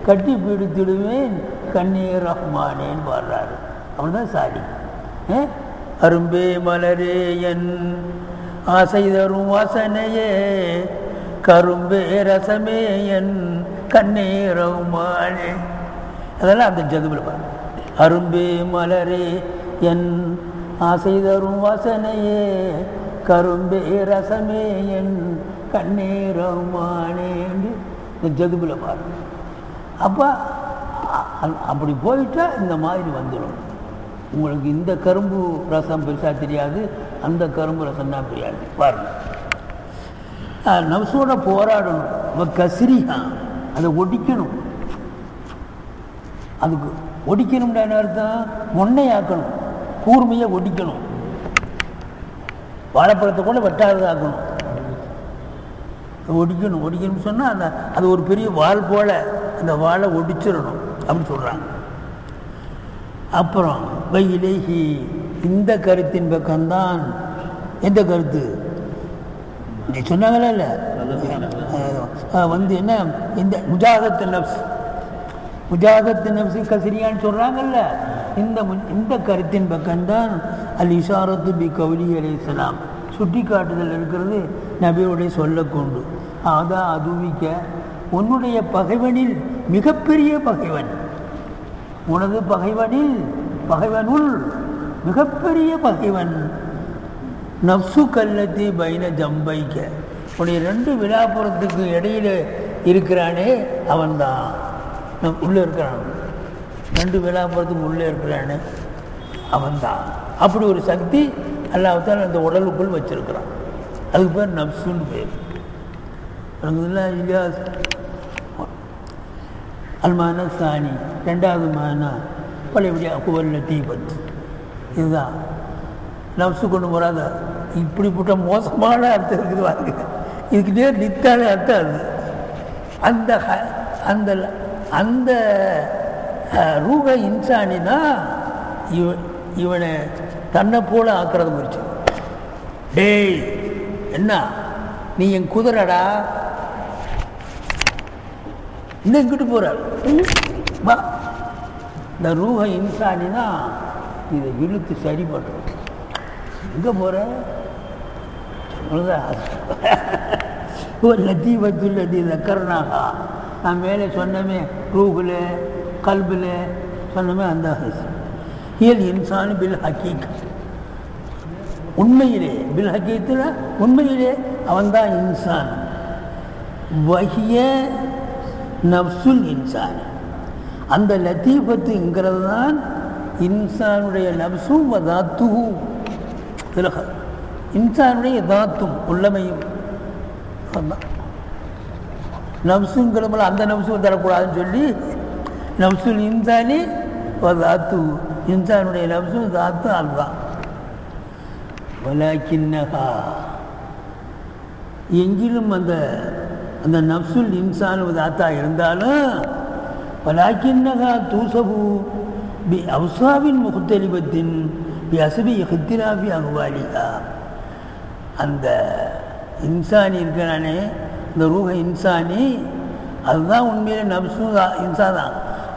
கட்டி பிடித்திடுவேன் கண்ணே ரஹ்மானேன்னு பாடுறாரு. அவன்தான் சாடி. அரும்பே மலரே என் ஆசை தரும் வாசனையே கரும்பே ரசமே என் கண்ணே ரவுமானே. அதெல்லாம் அந்த ஜதுபில் பாரு. அரும்பே மலரே என் ஆசை தரும் வாசனையே கரும்பே ரசமே என் கண்ணே ரவுமானே இந்த ஜதுபில் பாரு. அப்போ அப்படி போயிட்டா இந்த மாதிரி வந்துடும். உங்களுக்கு இந்த கரும்பு ரசம் பெருசாக தெரியாது, அந்த கரும்பு ரசம் தான் தெரியாது. பாருங்க, நப்சோட போராடணும். கசிரியா அதை ஒடிக்கணும். அதுக்கு ஒடிக்கணும்னா என்ன அர்த்தம்? மொன்னையாக்கணும், கூர்மையை ஒடிக்கணும். வாழைப்பழத்தை கூட வெட்டாததாக்கணும். ஒடிக்கணும். ஒடிக்கணும்னு சொன்னால் அந்த அது ஒரு பெரிய வால் போல அந்த வாழை ஒடிச்சிடணும் அப்படின்னு சொல்கிறாங்க. அப்புறம் வையிலேஹி இந்த கருத்தின் பக்கம்தான். எந்த கருத்து சொன்னாங்களா இல்லை என்ன இந்த முஜாஹத்து நப்ஸ், முஜாஹத்து நப்ஸ் கசிரியான்னு சொல்கிறாங்கல்ல, இந்த கருத்தின் பக்கம்தான் அல் இஷாரத்து பி கௌலி அலைஹிஸ்ஸலாம், சுட்டி காட்டுதல் இருக்கிறது நபியோடைய சொல்லக்கொண்டு. அதான் அதுவிக்க உன்னுடைய பகைவனில் மிகப்பெரிய பகைவன், உனது பகைவனுள் மிகப்பெரிய பகைவன் நப்சு கல்லத்தி பைன ஜம்பைக்க, உன்னுடைய 2 விழாப்புறத்துக்கு இடையில இருக்கிறானே அவன்தான். உள்ளே இருக்கிறான், 2 விழாப்புறத்துக்கு உள்ளே இருக்கிறானே அவன்தான். அப்படி ஒரு சக்தி அல்லாஹ்தான் அந்த உடலுக்குள் வச்சிருக்கிறான். அதுக்கு பேர் நப்சுன்னு பேர். அல்மான சாணி 2வது மானா பழையபடியா குவல்ல தீபத்து. இதுதான் நப்சு கொண்டு போகாத. இப்படிப்பட்ட மோசமான அர்த்தம் இருக்குது பாருங்க. இதுக்கு நேர் நித்தான அர்த்தம் அது. அந்த அந்த அந்த ரூப இன்சானினா இவனை தன்னை போல ஆக்கிறது முயற்சி. டேய் என்ன நீ என் குதிரடா, இன்னும் இங்கிட்டு போற இந்த ரூஹ இன்சானினா இதை இழுத்து சரி பண்ணுறோம். எங்கே போகிற ஒரு லத்தீபத்துள்ளது கருணாகா. நான் மேலே சொன்னமே ரூஹில் கல்பில் சொன்னமே அந்த இயல் இன்சானு பில் ஹக்கீக், உண்மையிலே பில் ஹக்கீத்தில் உண்மையிலே அவன்தான் இன்சான். வஹிய நப்சுல் இன்சான், அந்த லத்தீபத்துங்கிறது தான் இன்சானுடைய நப்சும் தாத்துவும். இன்சானுடைய தாத்தும் உள்ளமையும் நப்சுங்கிறப்ப அந்த நப்சும் தரக்கூடாதுன்னு சொல்லி நப்சுல் இன்சானி தாத்து, இன்சானுடைய நப்சும் தாத்து அதுதான். வலாக்கின்னஹா எங்கிலும் அந்த நப்சுல் இன்சான் தாத்தா இருந்தாலும் வலாக்கின்னஹா தூசபு பி அவ்சாவின் முகத்தெளிபத்தின் பி அசபி ஹித்திராபி அகுவாலிகா. அந்த இன்சானி இருக்கிறானே, இந்த ரூஹ இன்சானி அதுதான் உண்மையிலே நப்சு இன்சா தான்.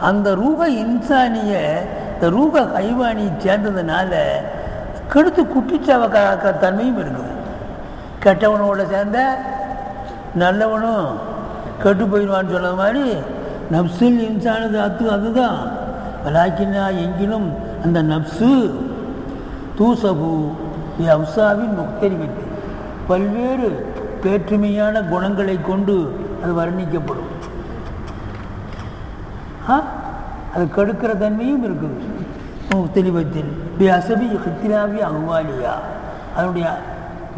அந்த ரூஹ இன்சானியை இந்த ரூஹ ஹைவானி சேர்ந்ததுனால கெடுத்து குட்டிச்சாவ தன்மையும் இருக்குது. கெட்டவனோட சேர்ந்த நல்லவனும் கெட்டு போயிடுவான்னு சொன்னது மாதிரி நப்சுல் இன்சானது அதுதான். வலாக்கின்னா எங்கிலும் அந்த நப்சு தூசபு அவ்சாவின் முக்தரிவித்து பல்வேறு வேற்றுமையான குணங்களை கொண்டு அது வர்ணிக்கப்படும். அது கெடுக்கிற தன்மையும் இருக்குது. முக்தரிவத்தில் அசபி ஹித்திராவி அகுவாலியா, அதனுடைய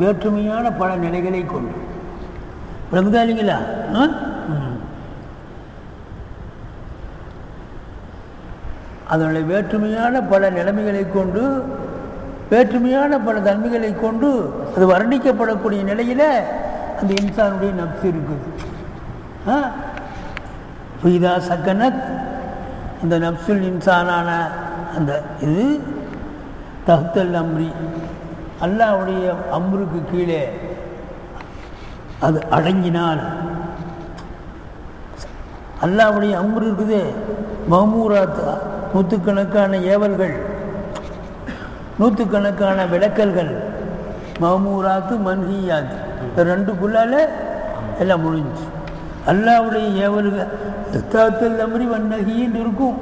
வேற்றுமையான பல நிலைகளை கொண்டு. விளங்குதா இல்லைங்களா? அதனுடைய வேற்றுமையான பல நிலைமைகளை கொண்டு, வேற்றுமையான பல தன்மைகளை கொண்டு அது வர்ணிக்கப்படக்கூடிய நிலையில் அந்த இன்சானுடைய நப்சு இருக்குது. இதா சக்கனத், அந்த நப்சுல் இன்சானான அந்த இது தஹ்தல் அம்ரி, அல்லாஹ்வுடைய அம்ருக்கு கீழே அது அடங்கினால், அல்லாஹ்வுடைய அம்ரு இருக்குது, மஹ்மூராத் நூற்றுக்கணக்கான ஏவல்கள், நூற்றுக்கணக்கான விளக்கல்கள், மஹ்மூராத்து மன்ஹியாத், ரெண்டுக்குள்ளால எல்லாம் முடிஞ்சு. அல்லாஹ்வுடைய ஏவல்கள் தாத்தல் அம்ரி வன்னஹின்னு இருக்கும்.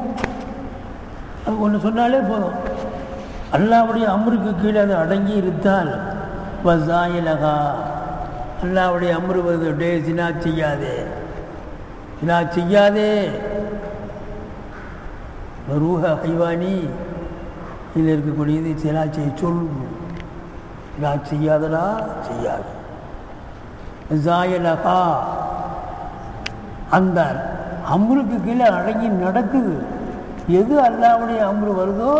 அது ஒன்று சொன்னாலே போதும். அல்லாஹ்வுடைய அம்ருக்கு கீழே அது அடங்கி இருந்தால் வஸாயிலஹா, அல்லாஹ்வுடைய அம்ரு வருது, டே சினா செய்யாதே, சினா செய்யாதே, ரூஹ ஹைவானி, இதில் இருக்கக்கூடியது சினா செய்ய சொல்லு, சினா செய்யாதடா, செய்யாது. வஸாயிலஹா, அந்த அம்ருக்கு கீழே அடங்கி நடக்குது. எது அல்லாஹ்வுடைய அம்ரு வருதோ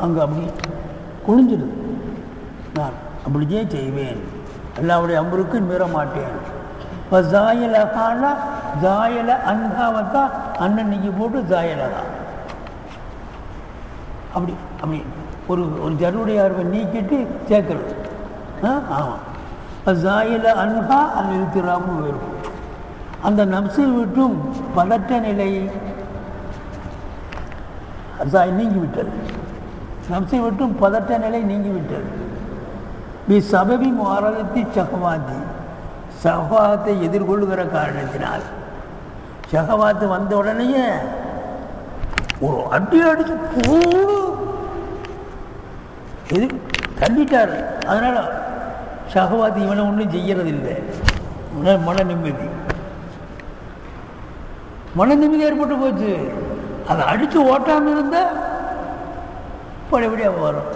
அங்கே அப்படி குனிஞ்சிடுது. நான் அப்படியே செய்வேன், அல்லாஹ்வுடைய அம்ருக்கு மீற மாட்டேன். இப்போ ஜாயலகானா ஜாயல அன்ஹாவத்தான் அன்னன்னைக்கு போட்டு ஜாயலகா அப்படி அப்படி ஒரு ஒரு ஜருடைய அறிவை நீக்கிட்டு சேர்க்கறது. ஆமாம், ஜாயல அன்ஹா அந்த இருக்கிறாமும் இருக்கும். அந்த நப்சை விட்டும் பதட்ட நிலை நீங்கிவிட்டது. நப்சை விட்டும் பதட்ட நிலை நீங்கிவிட்டது. சபபி மாரதத்தி ஷஹவாத்தி, ஷஹவாத்தை எதிர்கொள்ளுகிற காரணத்தினால், ஷஹவாத்து வந்த உடனேயே ஒரு அடி அடிச்சு தள்ளிட்டார். அதனால ஷஹவாத்து இவனை ஒன்றும் செய்யறதில்லை. மன நிம்மதி ஏற்பட்டு போச்சு. அதை அடித்து ஓட்டாமல் இருந்தால் பழையபடியாக வரும்.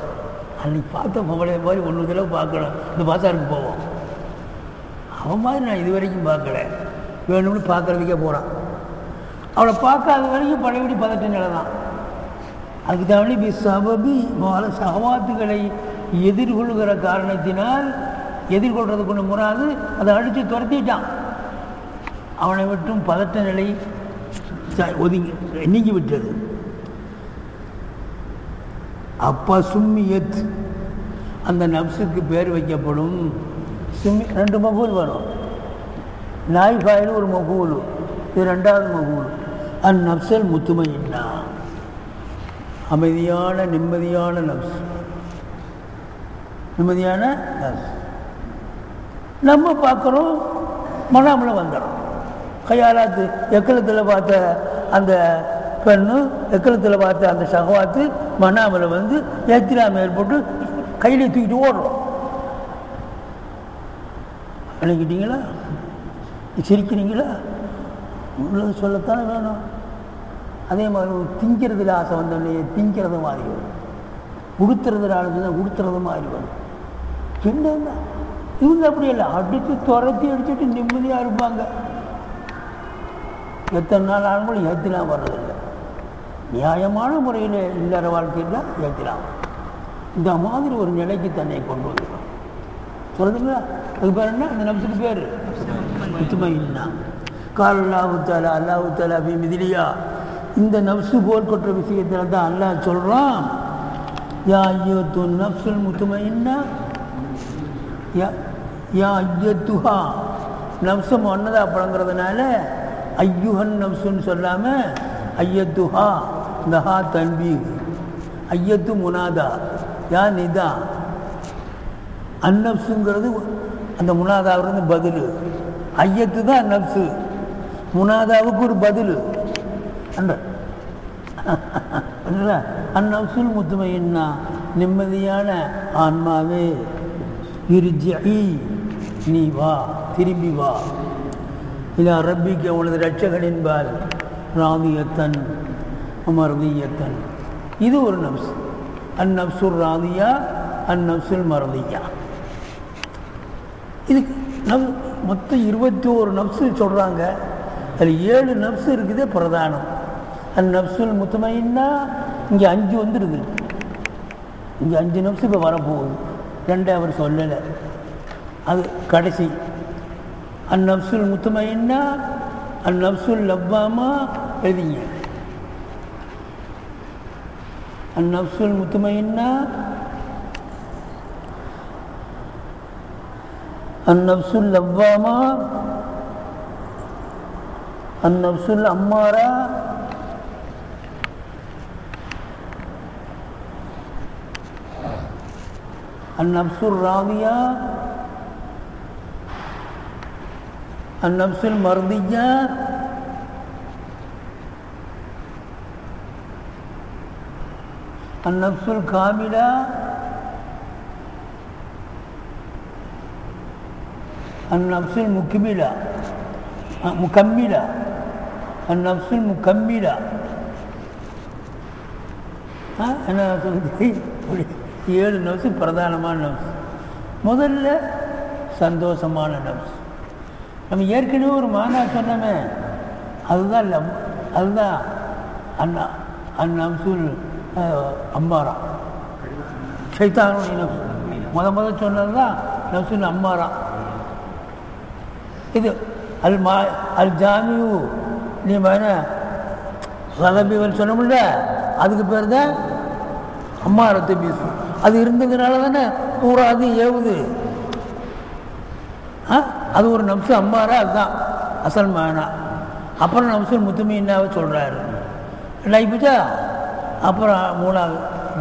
அன்றைக்கி பார்த்த பழைய மாதிரி ஒன்று தடவை பார்க்கணும். இந்த பாசாருக்கு போவோம், அவன் மாதிரி நான் இது வரைக்கும் பார்க்கல, வேணும்னு பார்க்குறதுக்கே போகிறான். அவளை பார்க்காத வரைக்கும் பழையபடி பதட்ட நிலை தான். அதுக்கு தவணை சபபி சகவாத்துகளை எதிர்கொள்கிற காரணத்தினால், எதிர்கொள்றதுக்கு ஒன்று முறாது அதை அடித்து துரத்திட்டான். அவனை விட்டும் பதட்ட நிலை ஒதுங்கி நீங்கிவிட்டது. அப்பா சும்மியத், அந்த நப்சுக்கு பேர் வைக்கப்படும். சும்மி ரெண்டு மகூல் வரும். நாய் ஃபாயில் ஒரு மகூல், இது ரெண்டாவது மகூல். அந்நப்சல் முத்துமையின்னா, அமைதியான நிம்மதியான நப்ஸ், நிம்மதியான நப்ஸ். நம்ம பார்க்குறோம், மனாமில் வந்துடும். கையாலாத்து எக்கலத்தில் பார்த்த அந்த பெண்ணு, எக்கலத்தில் பார்த்த அந்த ஷஹவாத்து மனாமில் வந்து ஏத்திராம ஏற்பட்டு கையிலே தூக்கிட்டு ஓடுறோம். நினைக்கிட்டீங்களா? சிரிக்கிறீங்களா? உள்ளது சொல்லத்தானே வேணும். அதே மாதிரி திங்கிறதுல ஆசை வந்தோடனே திங்கிறது மாதிரி வரும், உடுத்துறதுல ஆளுதான் உடுத்துறது மாதிரி வரும். என்னன்னா இவங்க அப்படி இல்லை, அடித்து துரத்தி அடிச்சுட்டு நிம்மதியாக இருப்பாங்க. எத்தனை நாள் ஆனாலும் ஏற்றிலாம் வர்றதில்லை. நியாயமான முறையில் இல்லற வாழ்க்கையில் ஏற்றிலாம். இந்த மாதிரி ஒரு நிலைக்கு தன்னை கொண்டு வந்துடும். சொல்லுதுங்களா? அதுக்கு பேர் என்ன? அந்த நம்சுக்கு பேர் முத்துமையின்னா. அல்லாஹு தாலா அல்லாஹு தாலா பி மிதிலியா, இந்த நப்சு போல் கொற்ற விஷயத்தில் தான் அல்லாஹ் சொல்கிறான், யா ஐயத்து நப்சுல் முத்துமையின்னா, யா ஐயத்துஹா, நப்சம் ஒன்னதா பழங்கிறதுனால ஐயுஹன் நப்சுன்னு சொல்லாமல் ஐயத்துஹா, நஹா தன்பீ, ஐயத்து முனாதா, யா நிதா. அந்நப்சுங்கிறது அந்த முனாதாவிலிருந்து பதில், ஐயத்து தான் நப்சு, முனாதாவுக்கு ஒரு பதில். அந்நப்சுல் முத்துமையின்னா, நிம்மதியான ஆன்மாவே, இர்ஜிஇ, நீ வா, திரும்பி வா, இலா ரப்பிக்க, உனது ரட்சகனின்பால், ராதியத்தன் மர்தியத்தன். இது ஒரு நப்ஸ். அந்நப்சுல் ராதியா அந்நப்சுல் மர்தியா. இது மொத்தம் 21 நப்சு சொல்கிறாங்க. அதில் 7 நப்சு இருக்குது பிரதானம். அந்நப்சுல் முத்துமையின்னா இங்கே 5 வந்துடுது. இங்கே 5 நப்சு இப்போ வரப்போகுது. 2 அவர் சொல்லலை, அது கடைசி. அந்நப்சுல் முத்துமையின்னா அந்நப்சுல் லவ்வாமா எழுதிங்க. அந்நப்சுல் முத்துமையின்னா அந்நப்சுல் லவ்வாமா அந்நப்சுல் அம்மாரா அந்நப்சுர் ராதியா, அந்நப்சுல் மர்தியா, அந்நப்சுல் காமிலா, அந்நப்சுல் முக்மிலா முகம்மிலா, அந்நப்சுல் முகம்மிலா. என்ன சொல்லுது? 7 நப்சு பிரதானமான நப்சு. முதல்ல சந்தோஷமான நப்சு. நம்ம ஏற்கனவே ஒரு மானா சொன்னோமே, அதுதான் அண்ணா அந்நப்சுல் அம்மாரா, சைத்தானுடைய நப்சு. முதல் சொன்னது தான் நப்சுல் அம்மாரா. இது அல் ஜாமியு நீ சலபிவன் சொன்னோம்ல, அதுக்கு பேர் தான் அம்மாரத்து பீசு. அது இருந்ததுனால தானே பூராது ஏவுது. அது ஒரு நம்சு அம்மாரா, அதுதான் அசல் மானா. அப்புறம் நம்சுல் முத்துமீனாவை சொல்கிறாரு. லைப்பிச்சா அப்புறம் 3வது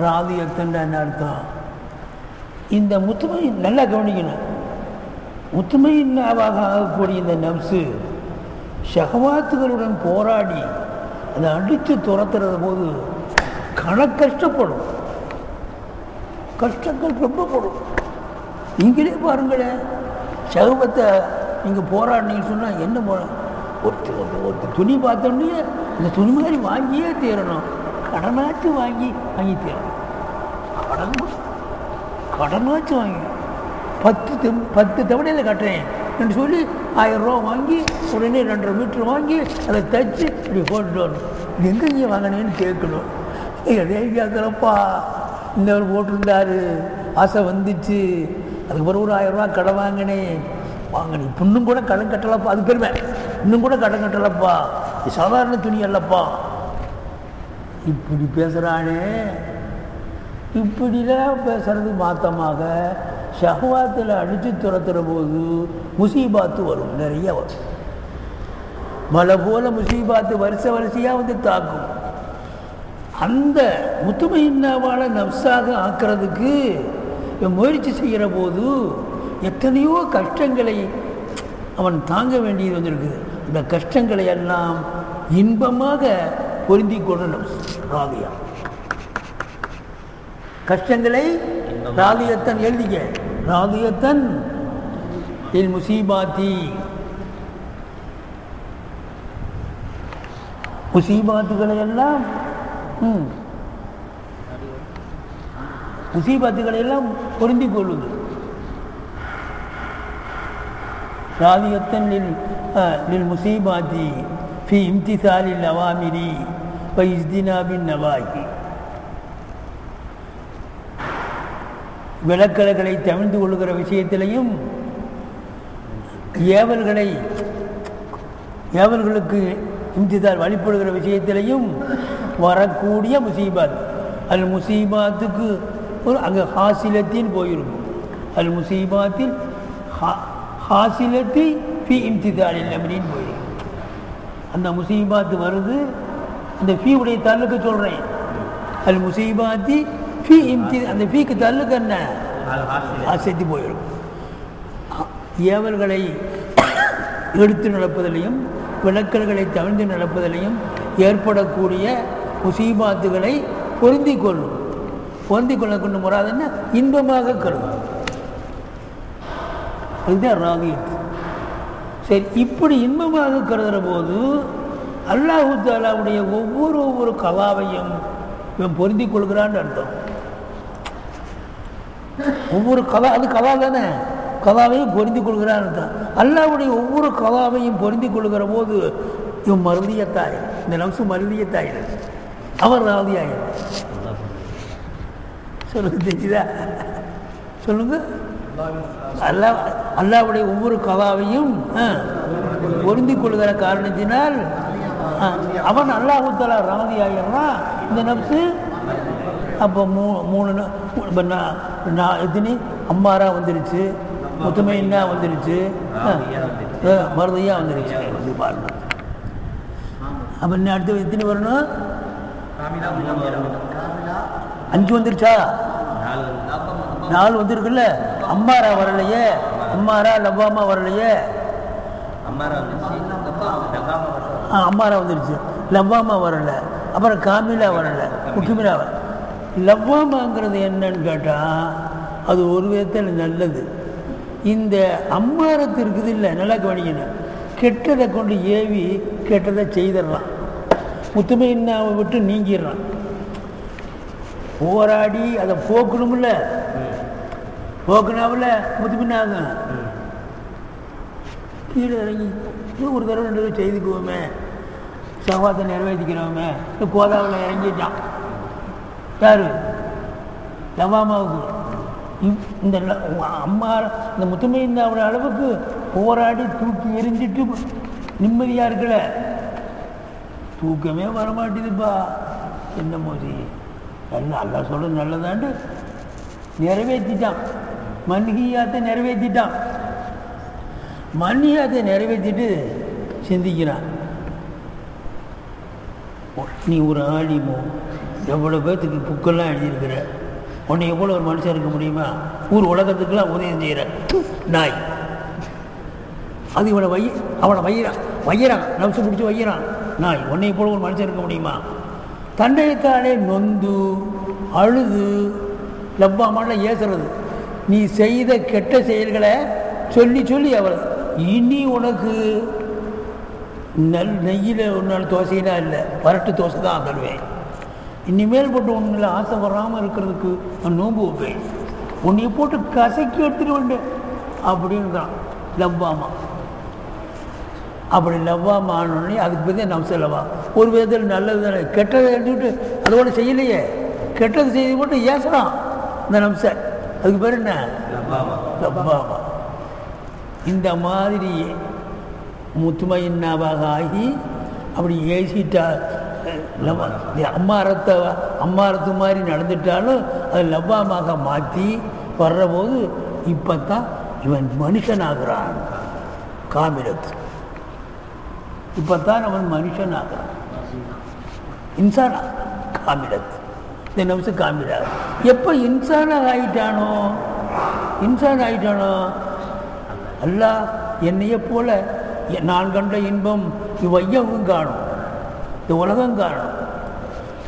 ராதியத்துன்ற என்ன அர்த்தம்? இந்த முத்துமை நல்லா கவனிக்கணும். முத்துமையின்னாவாக ஆகக்கூடிய இந்த நம்சு ஷஹவாத்துகளுடன் போராடி அதை அடித்து துரத்துறது போது கஷ்டப்படும். கஷ்டங்கள் ரொம்ப படும். நீங்களே பாருங்களேன், ஷஹவத்தை நீங்கள் போராடினீங்கன்னு சொன்னால் என்ன ஒருத்தர் துணி பார்த்தோன்னே இந்த துணி மாதிரி வாங்கியே தீரணும். கடனாச்சு வாங்கி தீரணும். கடனாச்சு வாங்கி 10 தவணையில் கட்டுறேன் என்று சொல்லி 1000 ரூபா வாங்கி உடனே 2.5 மீட்டர் வாங்கி அதை தச்சு இப்படி போட்டுட்டு வரணும். இது எங்கே வாங்கினேன்னு கேட்கணும். எதே கேட்குறப்பா, இந்த போட்டிருந்தாரு, ஆசை வந்துச்சு, அதுக்கு பிறகு ஒரு 1000 ரூபா கடை வாங்கினேன். இப்போ இன்னும் கூட கடன் கட்டலப்பா, அது பெருமை. இன்னும் கூட கடன் கட்டலப்பா, இது சாதாரண துணி அல்லப்பா. இப்படி பேசுகிறானே, இப்படிலாம் பேசுறது மாத்தமாக ஷஹ்வாத்தில் அடித்து துரத்துற போது முசீபாத்து வரும், நிறைய வரும். மழை போல முசீபாத்து வரிசையாக வந்து தாக்கும். அந்த முத்துமையின்னாவான நப்சாக ஆக்கிறதுக்கு முயற்சி செய்கிற போது எத்தனையோ கஷ்டங்களை அவன் தாங்க வேண்டியது வந்திருக்குது. இந்த கஷ்டங்களை எல்லாம் இன்பமாக பொருந்தி கொள்ளணும். ராதியா கஷ்டங்களை ராதியத்தன் எழுதிக்க. ராதியத்தன் இல் முசீபாத்தி, முசீபாத்துகளை எல்லாம் முசீபாத்துகளை எல்லாம் பொருந்தி கொள்ளுது. ராதியத்தன் லில் முசீபாத்தி ஃபி இம்திசாலில் அவாமிரி வ இஸ்தினாபின் நவாஹி. விளக்கல்களை தவிர்த்து கொள்ளுகிற விஷயத்திலையும் ஏவல்களுக்கு இம்திதால் வழிபடுகிற விஷயத்திலையும் வரக்கூடிய முசீபாத். அல் முசீபாத்துக்கு ஒரு அங்கே ஹாசிலத்தின் போயிருக்கும். அல் முசீபாத்தில் ஹாசிலத்தி ஃபி இம்திதாலில் அப்படின்னு போயிருக்கும். அந்த முசீபாத்து வருது, அந்த ஃபீ உடைய தல்லுக்கு சொல்கிறேன். அல் முசீபாத்தி ஃபீ இம்தி, அந்த ஃபீக்கு தல்லுக்கு என்ன ஆசைத்து போயிருக்கும். ஏவல்களை எடுத்து நடப்பதிலையும் விளக்கல்களை தவிர்த்து நடப்பதிலையும் ஏற்படக்கூடிய முசீபாத்துகளை பொருந்தி கொள்ளும். பொருந்தி கொள்ள முறாது என்ன இன்பமாக கருதும். அதுதான் ராகியத்து. சரி, இப்படி இன்பமாக கருதுகிற போது அல்லாஹு தஆலாவுடைய ஒவ்வொரு கலாவையும் இவன் பொருந்தி கொள்கிறான்னு அர்த்தம். ஒவ்வொரு கலா, அது கலா தானே, கலாவையும் பொருந்தி கொள்கிறான்னு அர்த்தம். அல்லாஹ்வுடைய ஒவ்வொரு கலாவையும் பொருந்தி கொள்கிற போது இவன் மருதியத்தாயிரு, இந்த நம்சு மருதியத்தாயிரு, அவர் ராதியாயிரு. சொல்லுங்க, தெரிஞ்சுதா? சொல்லுங்க. அல்லாஹ்வுடைய ஒவ்வொரு கலாவையும் பொருந்தி கொள்கிற காரணத்தினால் அவன் அல்லாஹு தஆலா ராதி ஆகிறான். இந்த நப்சு அப்போ எத்தனை அம்மாரா வந்துருச்சு, முத்துமையின்னா வந்துருச்சு, மருதையா வந்துருச்சு. பாருங்க, அப்போ இன்னும் அடுத்து எத்தனை வரணும்? 5 வந்துருச்சா? 4 வந்துருக்குல்ல. அம்மாரா வரலையே, அம்மாரா லவ்வாமா வரலையே. அம்மாரா வந்துருச்சு, லவ்வாமா வரல. அப்புறம் காமிலா வரல, முக்கியமிலா வரல. லவ்வாமாங்கிறது என்னன்னு கேட்டால் அது ஒரு விதத்தில் நல்லது. இந்த அம்மாரத்து இருக்குது இல்லை, நல்லா கவனிக்கணும். கெட்டதை கொண்டு ஏவி கெட்டதை செய்திடறான், முத்துமையின்னாவை விட்டு நீங்கிடுறான். போராடி அதை போக்கணும்ல, போக்குனாவில் முத்துமின்னாகும். கீழே இறங்கி ஒரு தடவை 2 தடவை செய்துக்குவோமே, சகவாத்தை நிறைவேற்றிக்கிறோமே, கோதாவில் இறங்கிட்டான். யாரு? லவ்வாமாவுக்கு. இந்த அம்மா இந்த முத்துமையின்னாவோட அளவுக்கு போராடி தூக்கி எரிஞ்சிட்டு நிம்மதியாக இருக்கல, தூக்கமே வரமாட்டேதுப்பா. என்ன மோசி அல்லா சொல்கிறது நல்லதாண்டு நிறைவேற்றிட்டான். மன்ஹியாத்தை நிறைவேற்றிட்டான். மன்ஹியாத்தை நிறைவேற்றிட்டு சிந்திக்கிறான். நீ ஒரு ஆலிமோ, எவ்வளோ பேர்த்துக்கு புக்கெல்லாம் எழுதியிருக்கிற, உன்னை எவ்வளோ ஒரு மனுஷன் இருக்க முடியுமா? ஊர் உலகத்துக்கெல்லாம் உதயம் செய்கிற நாய். அது அவனை வையிறான், நம்சு பிடிச்சி வையிறான் நாய். உன்னை போல ஒரு மனுஷன் இருக்க முடியுமா? தண்டையத்தாலே நொந்து அழுது லவ்வாமான ஏசுறது. நீ செய்த கெட்ட செயல்களை சொல்லி சொல்லி அவள் இனி உனக்கு நெய்யில் ஒரு நாள் தோசைனா இல்லை, வரட்டு தோசை தான் தருவேன். இனிமேல் போட்டு ஒன்றில் ஆசைப்படாமல் இருக்கிறதுக்கு நான் நோன்பு வைப்பேன், உன்னைய போட்டு கசக்கி எடுத்துட்டு வந்தேன் அப்படின்னு தான் லவ்வாமா. அப்படி லவ்வாமா ஆனோடனே அதுக்கு பற்றி நம்சலவா ஒரு விதத்தில் நல்லது தானே. கெட்டதை எழுதிவிட்டு அதோட செய்யலையே, கெட்டது செய்து போட்டு ஏசுறான் இந்த நம்ச. அதுக்கு பேர் என்ன? லவ்வாமா. இந்த மாதிரி முத்துமையின்னாவாக ஆகி அப்படி ஏசிட்டா அம்மாரத்து மாதிரி நடந்துட்டாலும் அது லவ்வாமாக மாற்றி வர்ற போது இப்போ தான் இவன் மனுஷனாகிறான். காமிரத்து இப்போ தான் அவன் மனுஷனாகிறான், இன்சானா. காமிரத் இந்த நிமிஷம் காமிரார். எப்போ இன்சானாக ஆகிட்டானோ அல்லாஹ் என்னைய போல நான் கண்ட இன்பம் இவ்வையவும் காணும், இந்த உலகம் காணும்.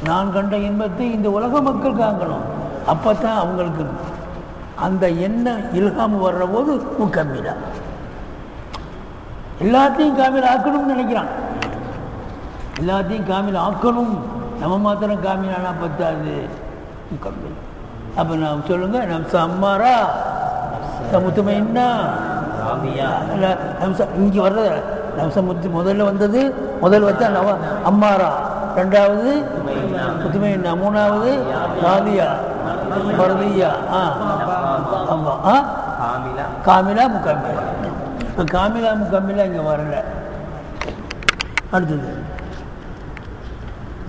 நான் கண்ட இன்பத்தை இந்த உலக மக்கள் காங்கணும். அப்போ தான் அவங்களுக்கு அந்த எண்ணம் இல்ஹாம் வர்ற போது முக்கம்மிலா. எல்லாத்தையும் காமில் ஆக்கணும்னு நினைக்கிறான், எல்லாத்தையும் காமில் ஆக்கணும். நம்ம மாத்திரம் காமிலானா பத்தாது, முக்கம்மில். அப்போ நான் சொல்லுங்க, நம்ச அம்மாரா முத்துமைன்னா இங்கே வர்றது நம்ச முதல்ல வந்தது, முதல் வந்தா அம்மாரா, 2வது முத்துமைன்னா, 3வது ராதியா பரதியா, காமிலா முக்கம்மிலா. இப்போ காமிலா முக்கம்மிலா இங்கே வரல. அடுத்தது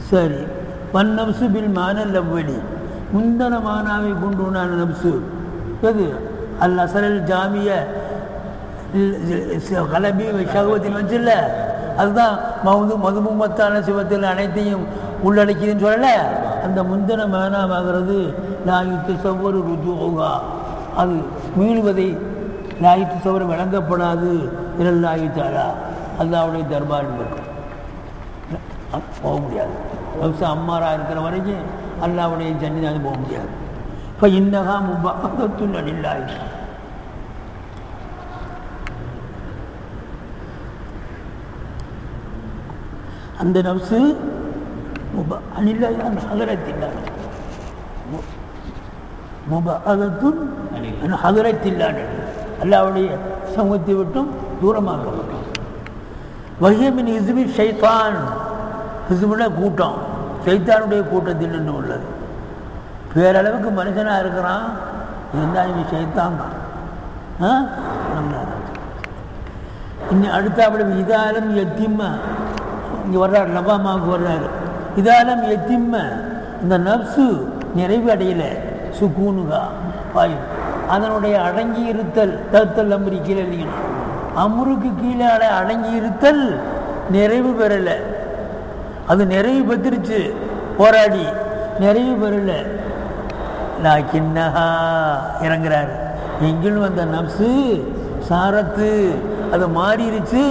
சரி, நப்சு பில் மானல் அவ்வளி, முந்தன மானாவை கொண்டு உண்டான நப்சு எது? அல் அசரல் ஜாமிய கலபி சகவத்தின் வச்சுல்ல, அதுதான் மதுமுகத்தான சிவத்தில் அனைத்தையும் உள்ளடக்கிதுன்னு சொல்லல. அந்த முந்தன மானாவாகிறது லாயுத்து சவ்வொரு ருஜுகா, அது மீளுவதை லாயுத்து சவரம் விளங்கப்படாது. இரல்லாயுத்தாரா அல்லாவுடைய தர்பார் இருக்கும், போக முடியாது. விவசாய அம்மாரா இருக்கிற வரைக்கும் அல்லாவுடைய சன்னிதானம் போக முடியாது. இப்போ இன்னகா முபாகத்துல் அனில்லாஹி, அந்த நப்சு அனில்லாஹி அந்த ஹதரத்தில்லாஹி, முபாகத்துன் ஹதரத்தில்லாஹி, அல்லாவுடைய சமூகத்தை விட்டும் தூரமாக்கப்பட்டோம். வஹியமின் இஸ்மி ஷைத்தான், ஹிஸ்புனா கூட்டம், ஷைத்தானுடைய கூட்டத்தில் நின்று உள்ளது. பேரளவுக்கு மனுஷனாக இருக்கிறான், இருந்தால் இவன் ஷைத்தான் தான். இன்னும் அடுத்தாப்படி இதாலம் எத்திம்ம, இங்கே வர்றாரு லவ்வாமாவுக்கு வர்றாரு. இதாலம் எத்திம்ம, இந்த நப்சு நிறைவு அடையலை, சுக்கூனுகா வாயு, அதனுடைய அடங்கி இருத்தல், தத்தல் அம்பரி கீழே இல்லைங்கணும், அம்ருக்கு கீழே அடங்கி இருத்தல் நிறைவு பெறலை. அது நிறைவு பெற்றுருச்சு, போராடி நிறைவு பெறலை. லாக்கின்னஹா இறங்குறாரு. எங்கிலும் வந்த நப்சு சாரத்து அது மாறிடுச்சு.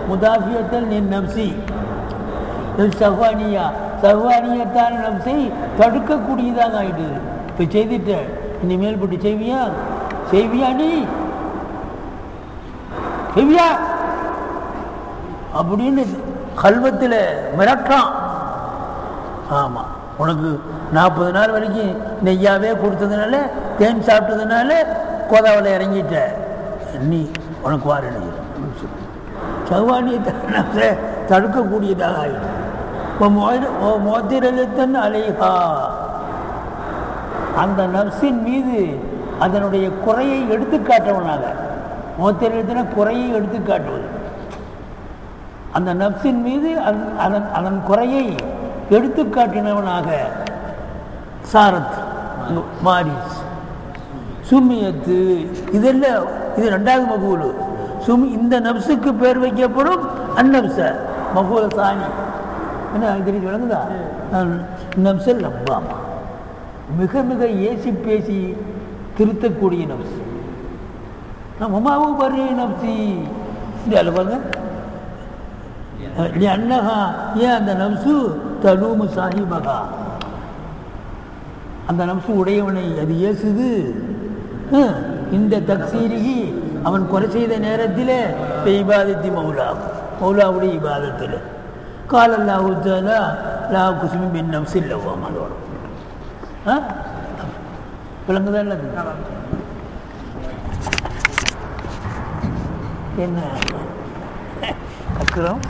முதாஃபியத்தல் நின் நப்சி சஹ்வானியா சஹ்வானியத்தான நப்சை தடுக்கக்கூடியதாக ஆயிட்டு. இப்போ செய்துட்ட இனிமேல் போட்டு செய்வியா நீ செய்வியா அப்படின்னு கல்வத்தில் மிரட்டான். ஆமாம், உனக்கு 40 நாள் வரைக்கும் நெய்யாவே கொடுத்ததுனால தேன் சாப்பிட்டதுனால கோதாவில் இறங்கிட்ட நீ உனக்கு வார சஹ்வானியத்தை தடுக்கக்கூடியதாக ஆயிடுச்சு. இப்போ மோதிரத்தன் அலைஹா அந்த நப்சின் மீது அதனுடைய குறையை எடுத்து காட்டவனாக. மோத்திரத்தின குறையை எடுத்து காட்டுவது. அந்த நப்சின் மீது அதன் குறையை எடுத்து காட்டினவனாக சாரத் மாறி சும்மியத்து. இதெல்லாம் இது 2வது மகூலு. இந்த நப்சுக்கு பேர் வைக்கப்படும் அந்நப்ச மகூல சாணி. என்ன தெரிஞ்சு விளங்குதா? நப்சல் லப்பாமா மிக மிக ஏசி பேசி திருத்தக்கூடிய நப்சு. அம்மாவும் பர்ற நப்சி இல்லை பாருங்க. அன்னஹா ஏன் அந்த நப்சு தலூமு சாஹிபகா அந்த நப்சு உடையவனை அது ஏசுது. இந்த தக்சீரிகி அவன் குறை செய்த நேரத்தில் இபாதத்தி மௌலாவுடைய இபாதத்தில் கால் அல்லாஹு தஆலா லா குஸ்மி பின் நப்சில் லவ்வாமானோட விளங்குதான். என்ன அக்குறம்